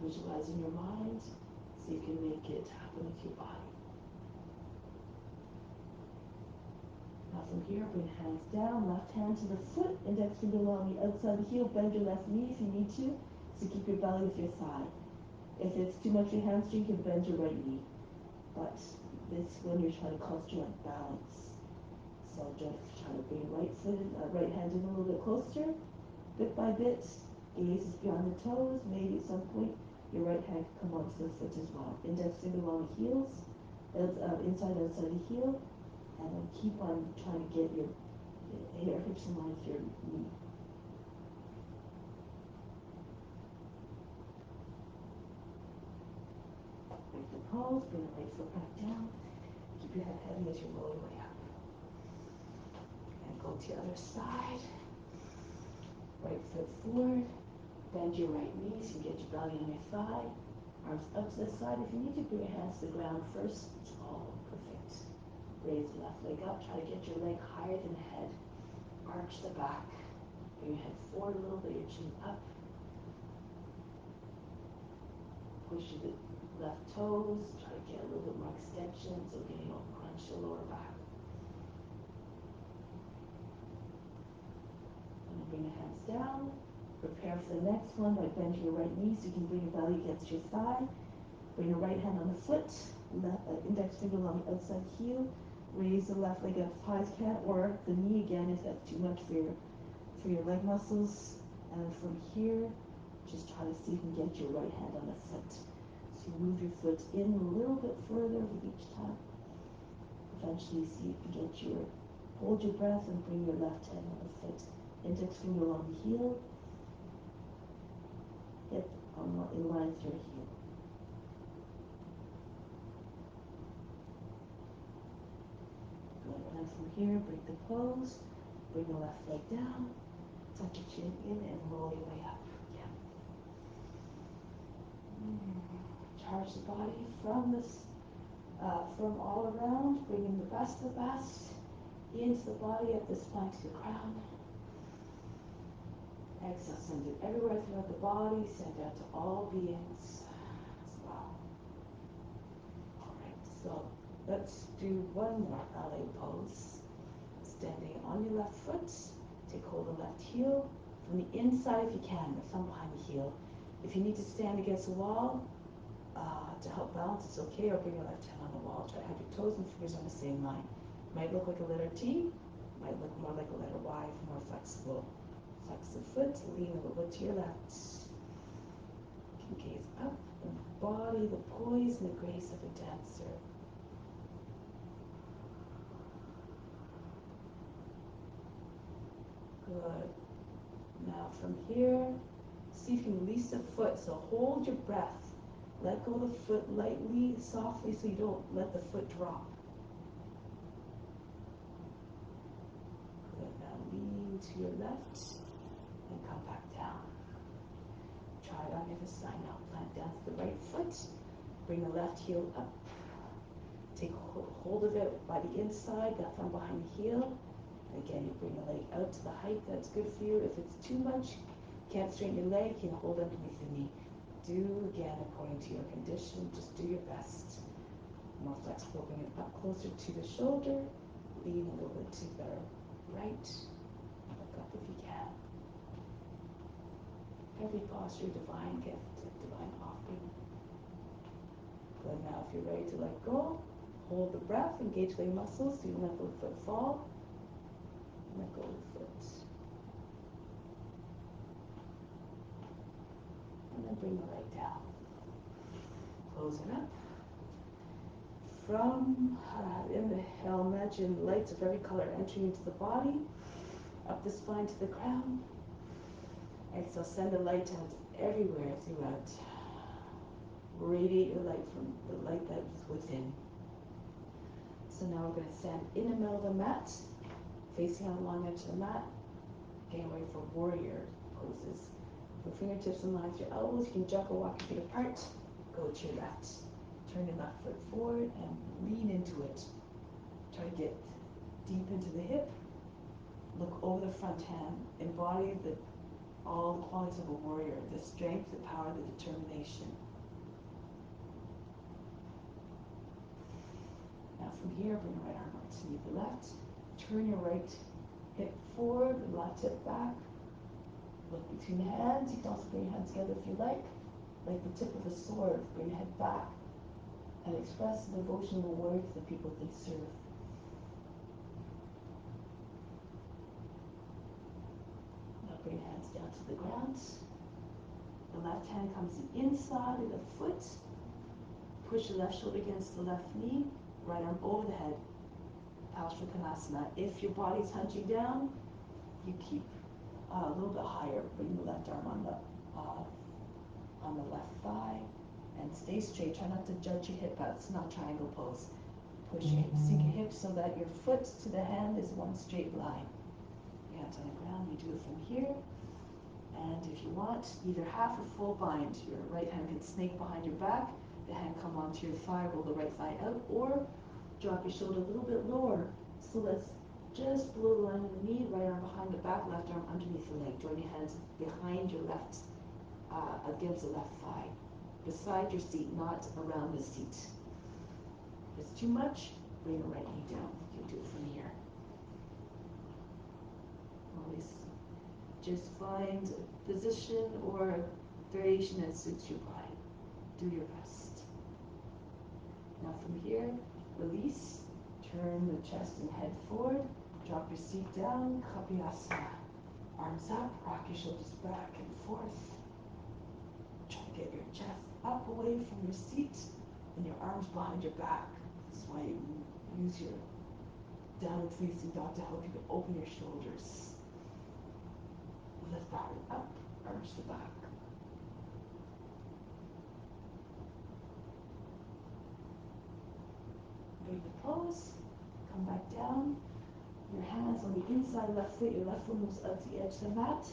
Visualize in your mind so you can make it happen with your body. Now from here, bring hands down, left hand to the foot, index finger along the outside of the heel, bend your left knee if you need to, so keep your belly with your thigh. If it's too much for your hamstring, you can bend your right knee. But this one you're trying to concentrate on balance. So just try to bring right hand in a little bit closer, bit by bit. Gaze is beyond the toes. Maybe at some point your right hand can come onto the foot as well. Index finger along the heels, inside outside the heel, and then keep on trying to get your hips in line with your knee. Break the pose. Bring the right foot back down. Keep your head heavy as you roll your way up. Go to the other side. Right foot forward. Bend your right knee so you get your belly on your thigh. Arms up to the side. If you need to, bring your hands to the ground first. Oh, perfect. Raise the left leg up. Try to get your leg higher than the head. Arch the back. Bring your head forward a little bit, your chin up. Push your left toes. Try to get a little bit more extension, so getting a crunch the lower back. Bring the hands down. Prepare for the next one by bending your right knee so you can bring your belly against your thigh. Bring your right hand on the foot, index finger along the outside heel. Raise the left leg up as high as you can, or the knee again if that's too much for your leg muscles. And from here, just try to see if you can get your right hand on the foot. So you move your foot in a little bit further with each time. Eventually see if you can hold your breath and bring your left hand on the foot. Index finger along the heel, hip in line with your heel. Good. And from here, break the pose, bring the left leg down, tuck your chin in, and roll your way up. Yeah. Charge the body from all around, bring in the best of the best into the body, up the spine to the crown. Exhale, send it everywhere throughout the body, send out to all beings as well. Alright, so let's do one more ballet pose. Standing on your left foot, take hold of the left heel. From the inside if you can, the thumb behind the heel. If you need to stand against the wall to help balance, it's okay, or bring your left hand on the wall. Try to have your toes and fingers on the same line. Might look like a letter T, might look more like a letter Y if more flexible. Flex the foot, lean a little bit to your left. You can gaze up, embody the poise and the grace of a dancer. Good. Now from here, see if you can release the foot, so hold your breath. Let go of the foot lightly, softly, so you don't let the foot drop. Good. Now lean to your left and come back down. Try it on the other side now. Plant down to the right foot. Bring the left heel up. Take hold of it by the inside, the thumb behind the heel. And again, you bring the leg out to the height that's good for you. If it's too much, can't straighten your leg, you can hold underneath the knee. Do again according to your condition. Just do your best. More flexible, bring it up closer to the shoulder. Lean a little bit to the right. Look up if you can. Every posture, divine gift, divine offering. Good. Now, if you're ready to let go, hold the breath, engage leg muscles so you don't let the foot fall. Let go of the foot. And then bring the leg down. Closing up. From inhale, imagine lights of every color entering into the body, up the spine to the crown. Exhale, send the light out everywhere throughout. Radiate your light from the light that is within. So now we're going to stand in the middle of the mat, facing out along edge of the mat, getting ready for warrior poses. With fingertips in line with your elbows, you can jump or walk your feet apart. Go to your left. Turn your left foot forward and lean into it. Try to get deep into the hip. Look over the front hand. Embody all the qualities of a warrior, the strength, the power, the determination. Now from here, bring the right arm up to meet the left. Turn your right hip forward, the left hip back. Look between the hands. You can also bring your hands together if you like the tip of a sword. Bring your head back and express the devotion of a warrior to the people they serve. Now bring your hands down to the ground. The left hand comes inside of the foot. Push the left shoulder against the left knee. Right arm over the head. Paschimottanasana. If your body's hunching down, you keep a little bit higher. Bring the left arm on the left thigh and stay straight. Try not to judge your hip out. It's not triangle pose. Push your hips, sink your hips so that your foot to the hand is one straight line. Your hands on the ground. You do it from here. And if you want, either half or full bind. Your right hand can snake behind your back. The hand come onto your thigh, roll the right thigh out, or drop your shoulder a little bit lower. So that's just below the line of the knee, right arm behind the back, left arm underneath the leg. Join your hands behind your left, against the left thigh. Beside your seat, not around the seat. If it's too much, bring the right knee down. You can do it from here. Always just find a position or a variation that suits your body. Do your best. Now from here, release. Turn the chest and head forward. Drop your seat down. Kapyasana. Arms up. Rock your shoulders back and forth. Try to get your chest up away from your seat and your arms behind your back. This is why you use your downward facing dog to help you to open your shoulders. Lift the heart up. Arch the back. Breathe the pose. Come back down. Your hands on the inside left foot. Your left foot moves up to the edge of the mat.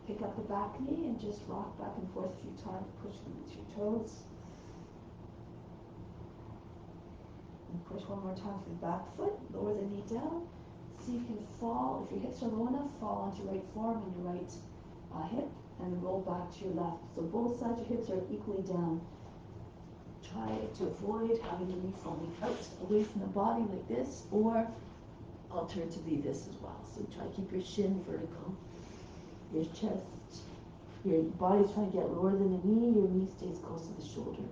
Pick up the back knee and just rock back and forth a few times, pushing with your toes. And push one more time through the back foot. Lower the knee down. See if you can fall. If your hips are low enough, fall onto your right forearm and your right hip, and roll back to your left. So both sides of your hips are equally down. Try to avoid having the knee falling out away from the body like this, or alternatively this as well. So try to keep your shin vertical. Your chest, your body's trying to get lower than the knee, your knee stays close to the shoulder.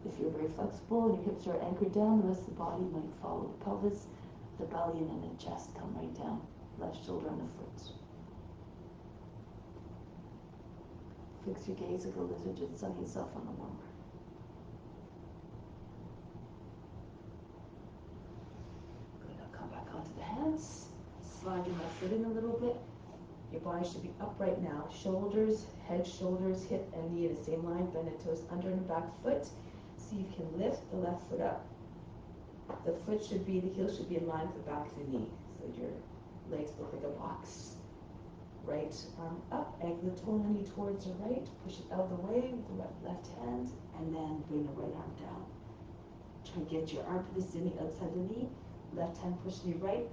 If you're very flexible and your hips are anchored down, the rest of the body might follow the pelvis, the belly, and then the chest come right down. Left shoulder on the foot. Fix your gaze like a lizard, just sunning yourself on the warmer. Good, now come back onto the hands. Slide your left foot in a little bit. Your body should be upright now. Shoulders, head, shoulders, hip, and knee in the same line. Bend the toes under and back foot. See if you can lift the left foot up. The foot should be, the heel should be in line with the back of the knee. So your legs look like a box. Right arm up, angle the toe and the knee towards the right. Push it out of the way with the left hand, and then bring the right arm down. Try to get your armpit is sitting outside the knee. Left hand push the right.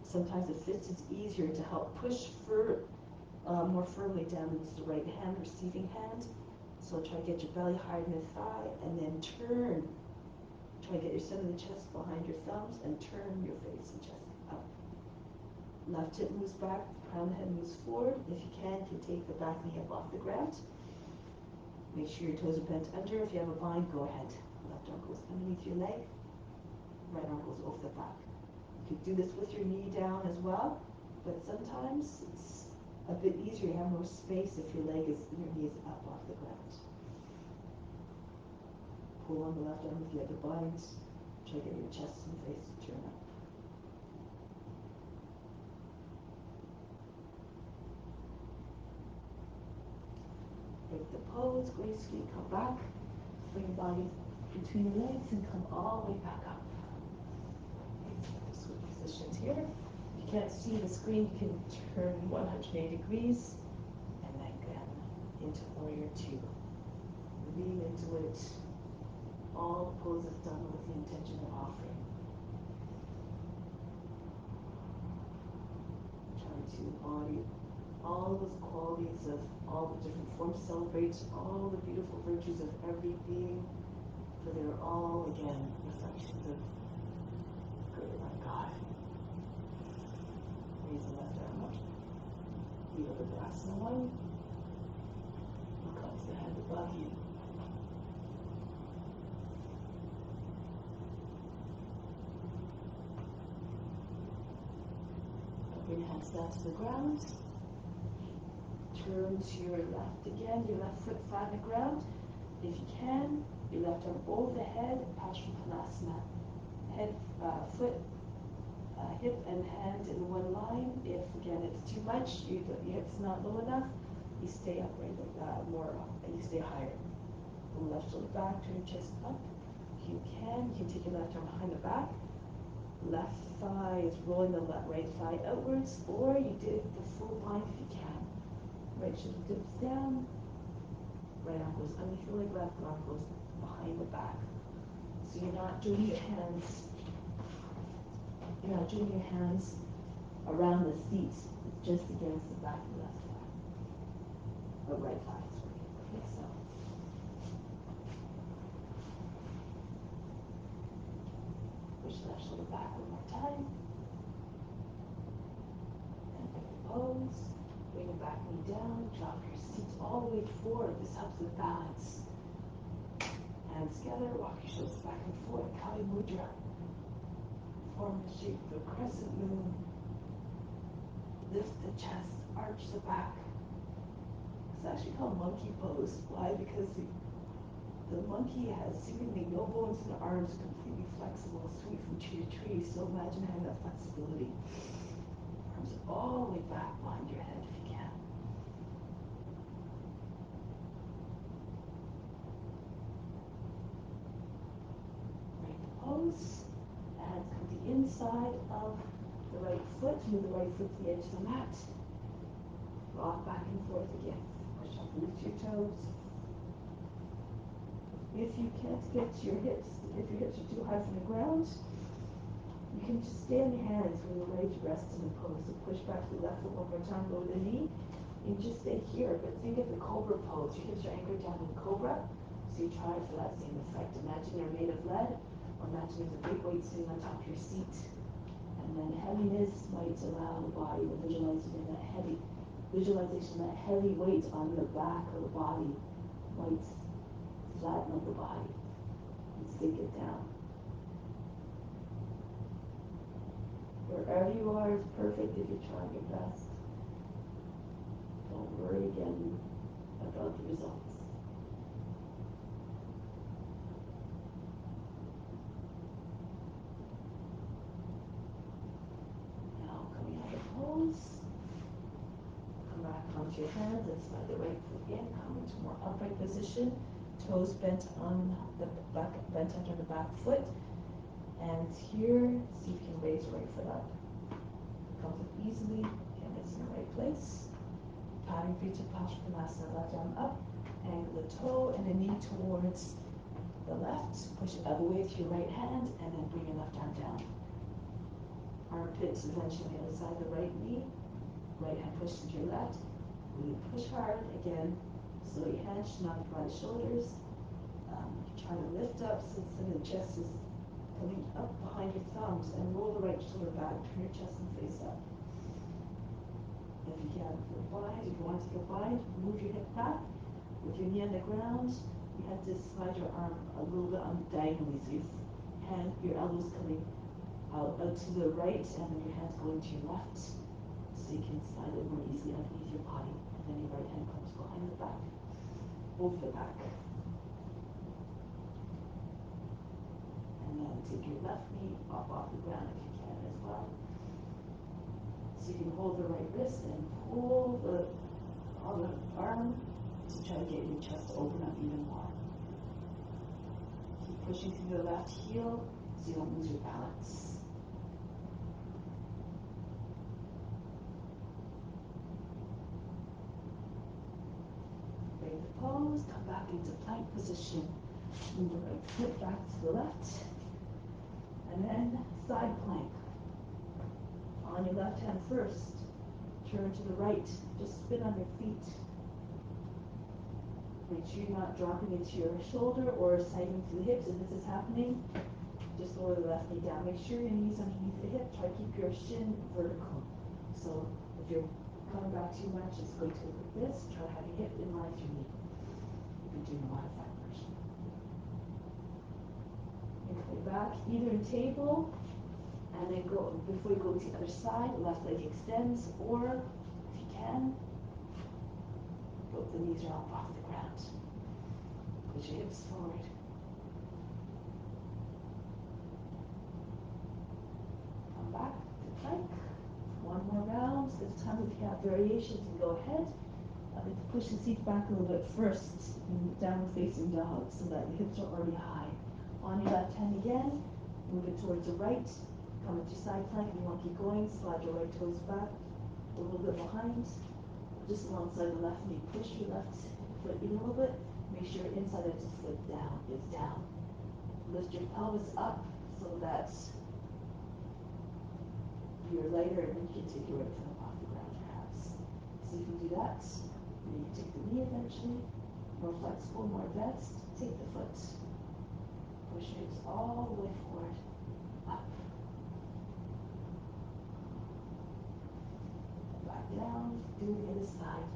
Sometimes the fist is easier to help push more firmly down into the right hand, receiving hand. So try to get your belly higher than the thigh, and then turn. Try to get your center of the chest behind your thumbs, and turn your face and chest up. Left hip moves back, the crown of the head moves forward. If you can take the back knee up off the ground. Make sure your toes are bent under. If you have a bind, go ahead. Left arm goes underneath your leg. Right arm goes over the back. You can do this with your knee down as well, but sometimes it's a bit easier. You have more space if your knee is up off the ground. Pull on the left arm if you have the binds. Try to get your chest and face to turn up. Break the pose, gracefully come back. Bring your body between your legs and come all the way back up. Switch positions here. If you can't see the screen, you can turn 180 degrees and then again into warrior two. Lean into it. All the poses done with the intention of offering. Trying to embody all those qualities of all the different forms, celebrate all the beautiful virtues of every being, for they're all, again, reflections of greater than God. Raise the left arm up. Leave over the asana one. Look up to the hand above you. Bring your hands down to the ground. Turn to your left again, your left foot flat on the ground. If you can, your left arm over the head, Paschimottanasana. Head, foot, hip and hand in one line. If again it's too much, your hip's not low enough, you stay upright and you stay higher. From left shoulder back, turn your chest up. If you can take your left arm behind the back. Left thigh is rolling the right thigh outwards, or you did the full bind if you can. Right shoulder dips down. Right arm goes underneath your leg, left arm goes behind the back. So you're not doing your hands around the seat, just against the back of the left thigh. Or right thigh, sorry. Okay, so. Push left shoulder back one more time. And pick the pose. Bring your back knee down. Drop your seat all the way forward. This helps with balance. Hands together. Walk your shoulders back and forth. Kali Mudra. Form the shape of a crescent moon. Lift the chest. Arch the back. It's actually called monkey pose. Why? Because the monkey has seemingly no bones in the arms, completely flexible, sweet from tree to tree. So imagine having that flexibility. Arms all the way back behind your head if you can. Break the pose. Hands come to the inside of the right foot. Move the right foot to the edge of the mat. Rock back and forth again. Push up, lift your toes. If you can't get your hips, if your hips are too high from the ground, you can just stay on your hands when you're ready to rest in the pose. So push back to the left foot one more time, lower the knee. You can just stay here, but think of the cobra pose. Your hips are anchored down in cobra. So you try for that same effect. Imagine you're made of lead, or imagine there's a big weight sitting on top of your seat. And then heaviness might allow the body to visualization that heavy weight on the back of the body might flatten out the body and sink it down. Wherever you are is perfect if you're trying your best. Don't worry again about the results. Now coming out of pose, come back onto your hands and slide the right foot in, come into more upright position, toes bent on the back, bent under the back foot. And here, see if you can raise your right foot up. Comes up easily, and it's in the right place. Patting feet to Paschimottanasana, left arm up, angle the toe and the knee towards the left. Push it other way to your right hand, and then bring your left arm down. Armpits eventually on the other side of the right knee. Right hand pushes to your left. Really push hard. Again, slow your hands, should not provide shoulders. Try to lift up so the chest is coming up behind your thumbs, and roll the right shoulder back. Turn your chest and face up. If you can, bind. If you want to take a bind, move your hip back. With your knee on the ground, you have to slide your arm a little bit on diagonally. So your elbows coming out to the right, and then your hands going to your left. So you can slide it more easily underneath your body. And then your right hand comes behind the back, over the back. And then take your left knee off the ground if you can as well. So you can hold the right wrist and pull the other arm to try to get your chest to open up even more. Keep pushing through the left heel so you don't lose your balance. Break the pose, come back into plank position. Move the right foot back to the left. And then side plank. On your left hand first. Turn to the right. Just spin on your feet. Make sure you're not dropping into your shoulder or sagging to the hips. If this is happening, just lower the left knee down. Make sure your knee's underneath the hip. Try to keep your shin vertical. So if you're coming back too much, it's going to look like this. Try to have your hip in line with your knee. You're doing a modified version. And coming back, either in table, and then go before you go to the other side, left leg extends, or if you can, both the knees are up off the ground. Push your hips forward. Come back to plank. One more round. This time if you have variations, you go ahead. I like to push the seat back a little bit first in downward facing dog so that your hips are already high. On your left hand again, move it towards the right. Come into side plank. If you want to keep going, slide your right toes back a little bit behind, just alongside the left knee. Push your left foot in a little bit. Make sure inside of the foot down is down. Lift your pelvis up so that you're lighter, and then you can take your right foot up off the ground perhaps. See if you do that. And you can take the knee eventually. More flexible, more advanced. Take the foot. Push your hips all the way forward. Up. Back down. Do it the other side.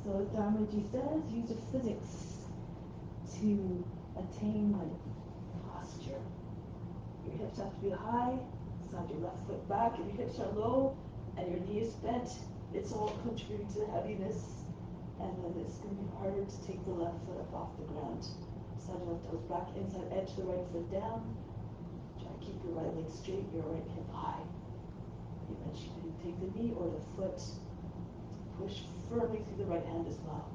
So as Dharmaji says, use your physics to attain like posture. Your hips have to be high. Slide your left foot back. If your hips are low and your knee is bent, it's all contributing to the heaviness. And then it's going to be harder to take the left foot up off the ground. Slide your left toes back, inside edge the right foot down. Try to keep your right leg straight, your right hip high. Eventually you can take the knee or the foot. Push firmly through the right hand as well.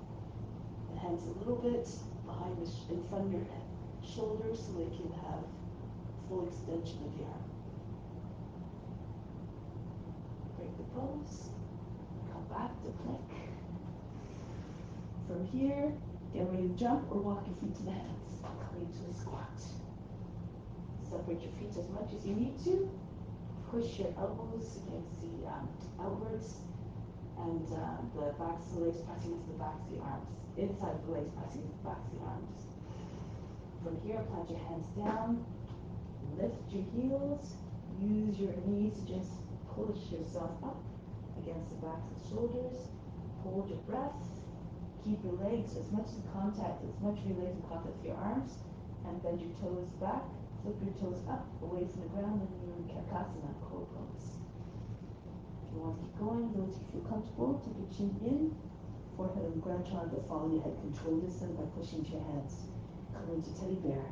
The hands a little bit behind in front of your shoulders so they can have full extension of the arm. Break the pose. Come back to plank. From here, get ready to jump or walk your feet to the hands. Coming to a squat. Separate your feet as much as you need to. Push your elbows against the outwards. and the backs of the legs pressing into the backs of the arms. Inside of the legs pressing into the backs of the arms. From here, plant your hands down, lift your heels, use your knees to just push yourself up against the backs of the shoulders. Hold your breath. Keep your legs as much contact, as much of your legs in contact with your arms, and bend your toes back. Flip your toes up, away from the ground, and you're in Kakasana, cold pose. If you want to keep going, those who feel comfortable, take your chin in, forehead on the ground, trying to follow your head. Control descent by pushing into your hands. Come into teddy bear.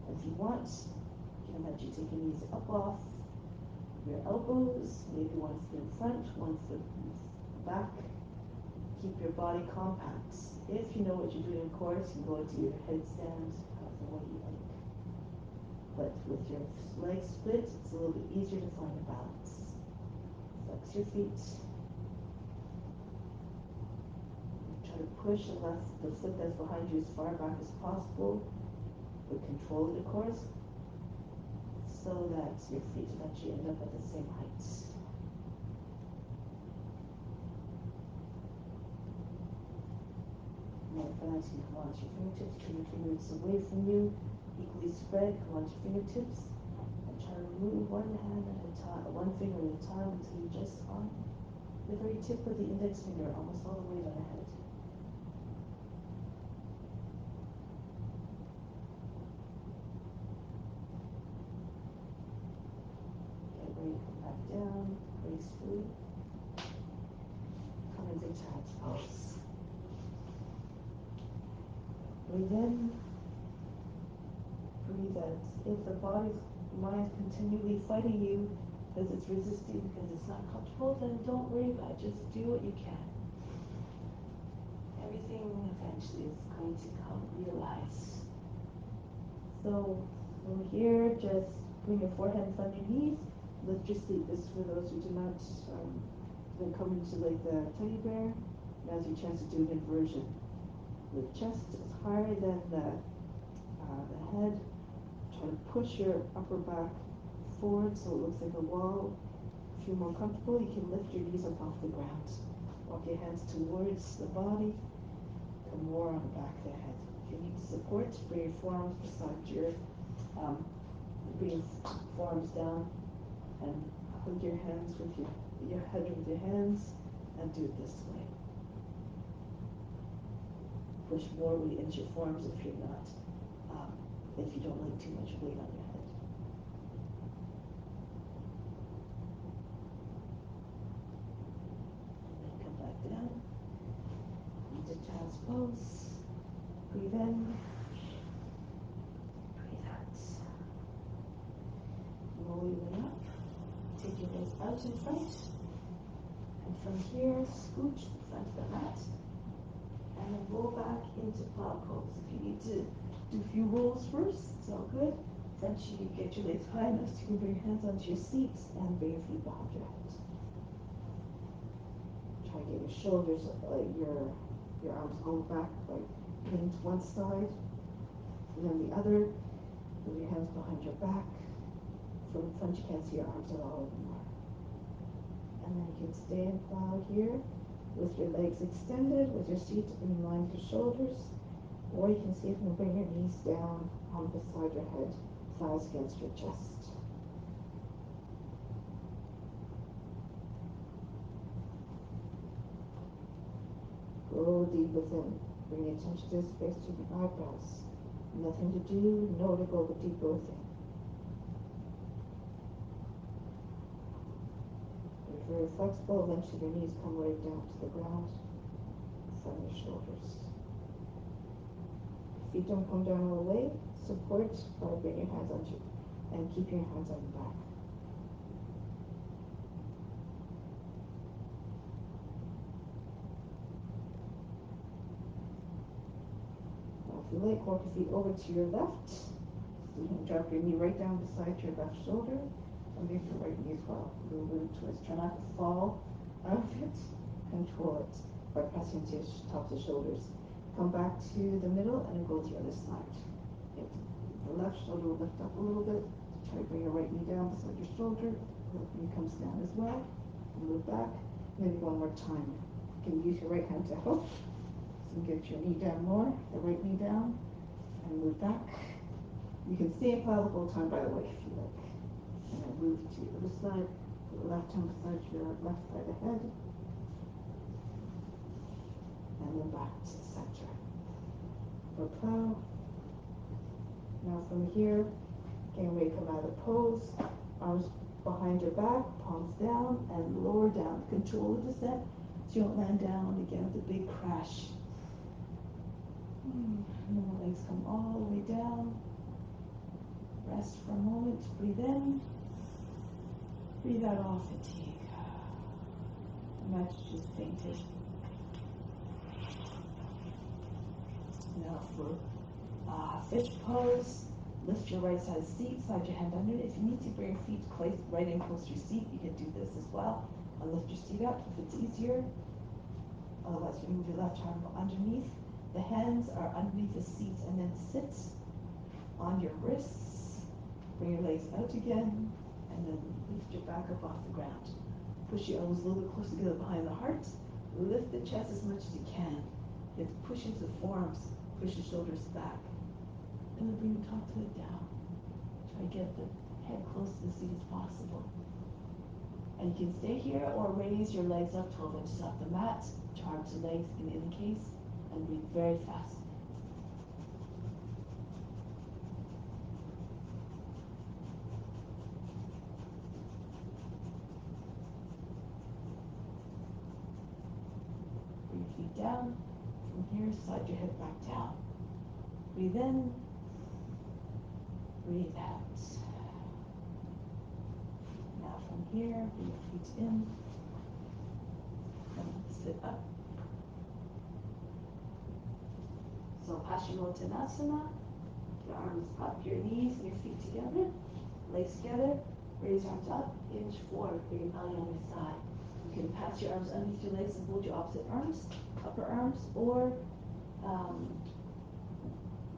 And if you want, you can imagine take your knees up off your elbows, maybe one foot in front, one foot back. Keep your body compact. If you know what you're doing, of course, you can go into your headstand, however way you like. But with your legs split, it's a little bit easier to find a balance. Flex your feet. Try to push the foot that's behind you as far back as possible, but control it, of course, so that your feet eventually end up at the same height. And for that, you come onto your fingertips, bring your fingers away from you, equally spread, come onto your fingertips, and try to move one hand at a time, one finger at a time until you're just on the very tip of the index finger, almost all the way down the head. Get ready to come back down gracefully. Come into child's pose. Breathe in, breathe out. If the body's mind continually fighting you because it's resisting, because it's not comfortable, then don't worry about it. Just do what you can. Everything eventually is going to come realize. So from here, just bring your forehead in front of your knees. Lift your seat. This is for those who do not come into like the teddy bear. Now's your chance to do an inversion. The chest is higher than the head. Try to push your upper back forward so it looks like a wall. If you're more comfortable, you can lift your knees up off the ground. Walk your hands towards the body. Come more on the back of the head. If you need support, bring your forearms beside bring your forearms down and hug your hands with your head with your hands and do it this way. Push more weight into your forearms if you're not, if you don't like too much weight on your head. And then come back down into child's pose. Breathe in, breathe out. Roll your way up. Take your legs out in front. And from here, scooch in front of the mat. And then roll back into plow pose. If you need to do a few rolls first, it's all good. Eventually you get your legs high enough so you can bring your hands onto your seats and bring your feet behind your head. Try to get your shoulders, your arms all back, like hitting to one side, and then the other. Move your hands behind your back. From in front you can't see your arms at all anymore. And then you can stay in plow here with your legs extended, with your seat in line with your shoulders, or you can see if you can bring your knees down on beside your head, thighs against your chest. Go deep within. Bring your attention to the space to your eyebrows. Nothing to do, no to go, but deeper within. Very flexible, eventually your knees come right down to the ground from your shoulders. If feet don't come down all the way, support by bringing your hands onto and keeping your hands on the back. Now if you like, walk your feet over to your left. So you can drop your knee right down beside your left shoulder. And maybe your right knee as well. A little bit of twist. Try not to fall out of it. Control it by pressing to your tops of shoulders. Come back to the middle and then go to the other side. The left shoulder will lift up a little bit. Try to bring your right knee down beside your shoulder. The knee comes down as well. Move back. Maybe one more time. can use your right hand to help. So get your knee down more, the right knee down, and move back. You can stay in plow the whole time, by the way, if you like. And then move to the other side, put the left hand beside your left side of the head, and then back to the center. For plow. Now from here, getting ready to come out of the pose, arms behind your back, palms down, and lower down. Control the descent so you don't land down again with a big crash. And then the legs come all the way down. Rest for a moment, breathe in. Breathe out all fatigue. Imagine you just fainted. Now for fish pose, lift your right side seat, slide your hand under it. If you need to bring your feet right in close to your seat, you can do this as well. And lift your seat up if it's easier. Otherwise, you move your left arm underneath. The hands are underneath the seat and then sit on your wrists. Bring your legs out again and then lift your back up off the ground. Push your elbows a little bit closer together behind the heart. Lift the chest as much as you can. You have to push into the forearms. Push your shoulders back. And then bring the top to it down. Try to get the head close to the seat as possible. And you can stay here or raise your legs up 12 inches off the mat. Arms and legs in any case. And breathe very fast. Bring your feet down. From here, slide your head back down. Breathe in. Breathe out. Now from here, bring your feet in. And sit up. So Paschimottanasana. Your arms up, your knees and your feet together. Legs together. Raise your arms up. Hinge forward. Bring your belly on your side. You can pass your arms underneath your legs and hold your opposite arms, upper arms, or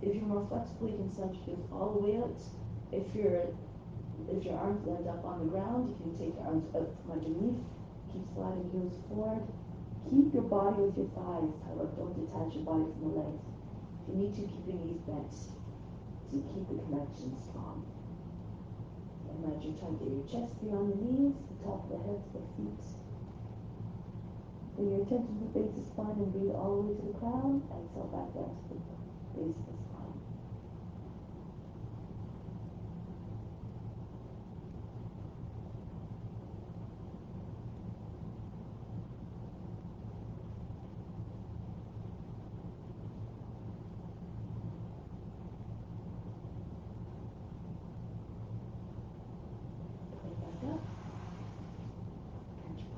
if you're more flexible, you can slide your heels all the way out. If your arms end up on the ground, you can take your arms out from underneath. Keep sliding heels forward. Keep your body with your thighs, however, don't detach your body from the legs. If you need to, keep your knees bent to keep the connection strong. Imagine trying to get your chest beyond the knees, the top of the head to the feet. Bring your attention to the base of the spine and breathe all the way to the crown. Exhale back down to the base of the spine.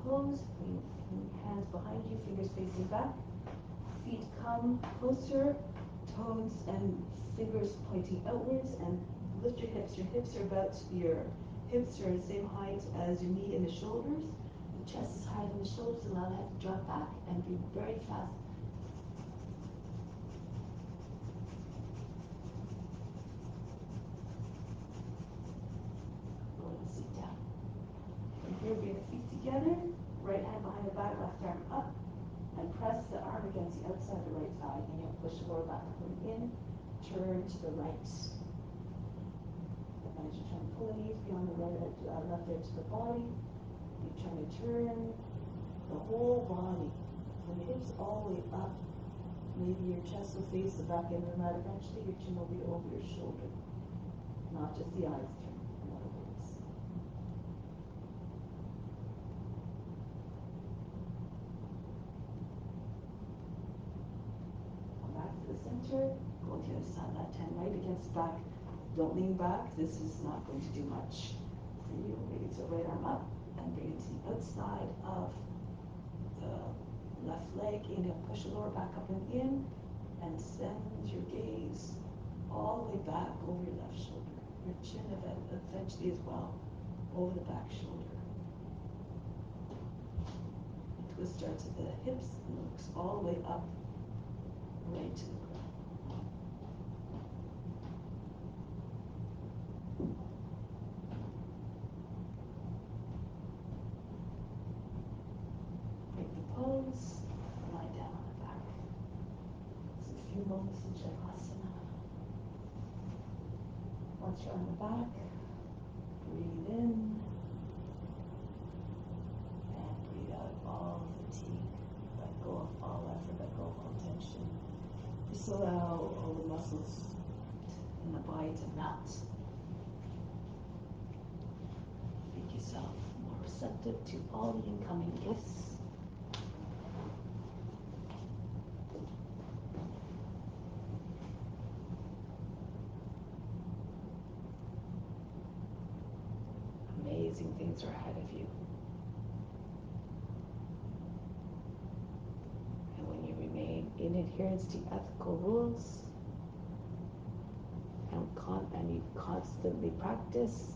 Pose, hands behind you, fingers facing back, feet come closer, toes and fingers pointing outwards, and lift your hips. Your hips are the same height as your knee and the shoulders. The chest is higher than the shoulders, allow the head to drop back and be very fast. Roll the seat down. And here, bring the feet together. Right hand behind the back, left arm up, and press the arm against the outside of the right thigh. And you'll push the lower back up and in, turn to the right. And as you try to pull the knees beyond the left edge of the body, you're trying to turn the whole body, from the hips all the way up. Maybe your chest will face the back end of the mat. Eventually, your chin will be over your shoulder, not just the eyes turn, in other words. Center, go to the other side, left hand right against the back. Don't lean back, this is not going to do much for you. Maybe it's the right arm up and bring it to the outside of the left leg. Inhale, push the lower back up and in, and send your gaze all the way back over your left shoulder. Your chin eventually as well, over the back shoulder. Twist starts at the hips and looks all the way up, right to the ground. Break the pose. Lotus and Shavasana. Once you're on the back, breathe in and breathe out all fatigue. Let go of all effort, let go of all tension. Just allow all the muscles in the body to melt. Make yourself more receptive to all the incoming gifts. Amazing things are ahead of you. And when you remain in adherence to ethical rules and you constantly practice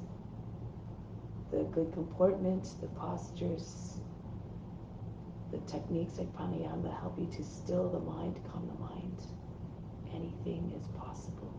the good comportment, the postures, the techniques like pranayama that help you to still the mind, calm the mind, anything is possible.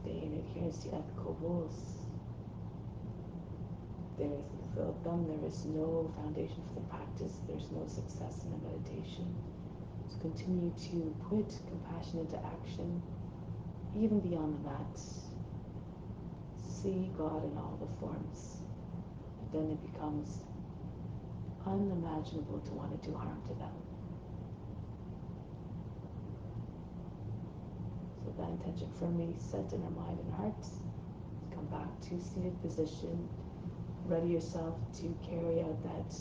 Stay in adherence to ethical rules. Without them, there is no foundation for the practice. There's no success in the meditation. So continue to put compassion into action, even beyond the mat. See God in all the forms. Then it becomes unimaginable to want to do harm to them. So that intention firmly set in our mind and heart. Come back to seated position. Ready yourself to carry out that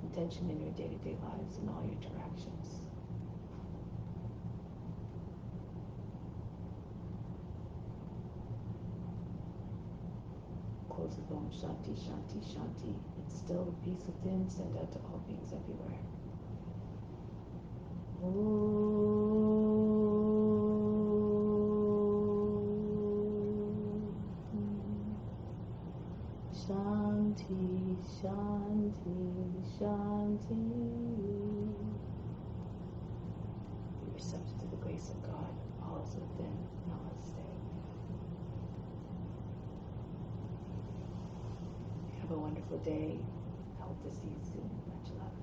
intention in your day-to-day lives and all your interactions. Close with Om Shanti, Shanti, Shanti. Instill the peace within, send out to all beings everywhere. Shanti, Shanti, Shanti. Be receptive to the grace of God. All is within. Namaste. Have a wonderful day. I hope to see you soon. Much love.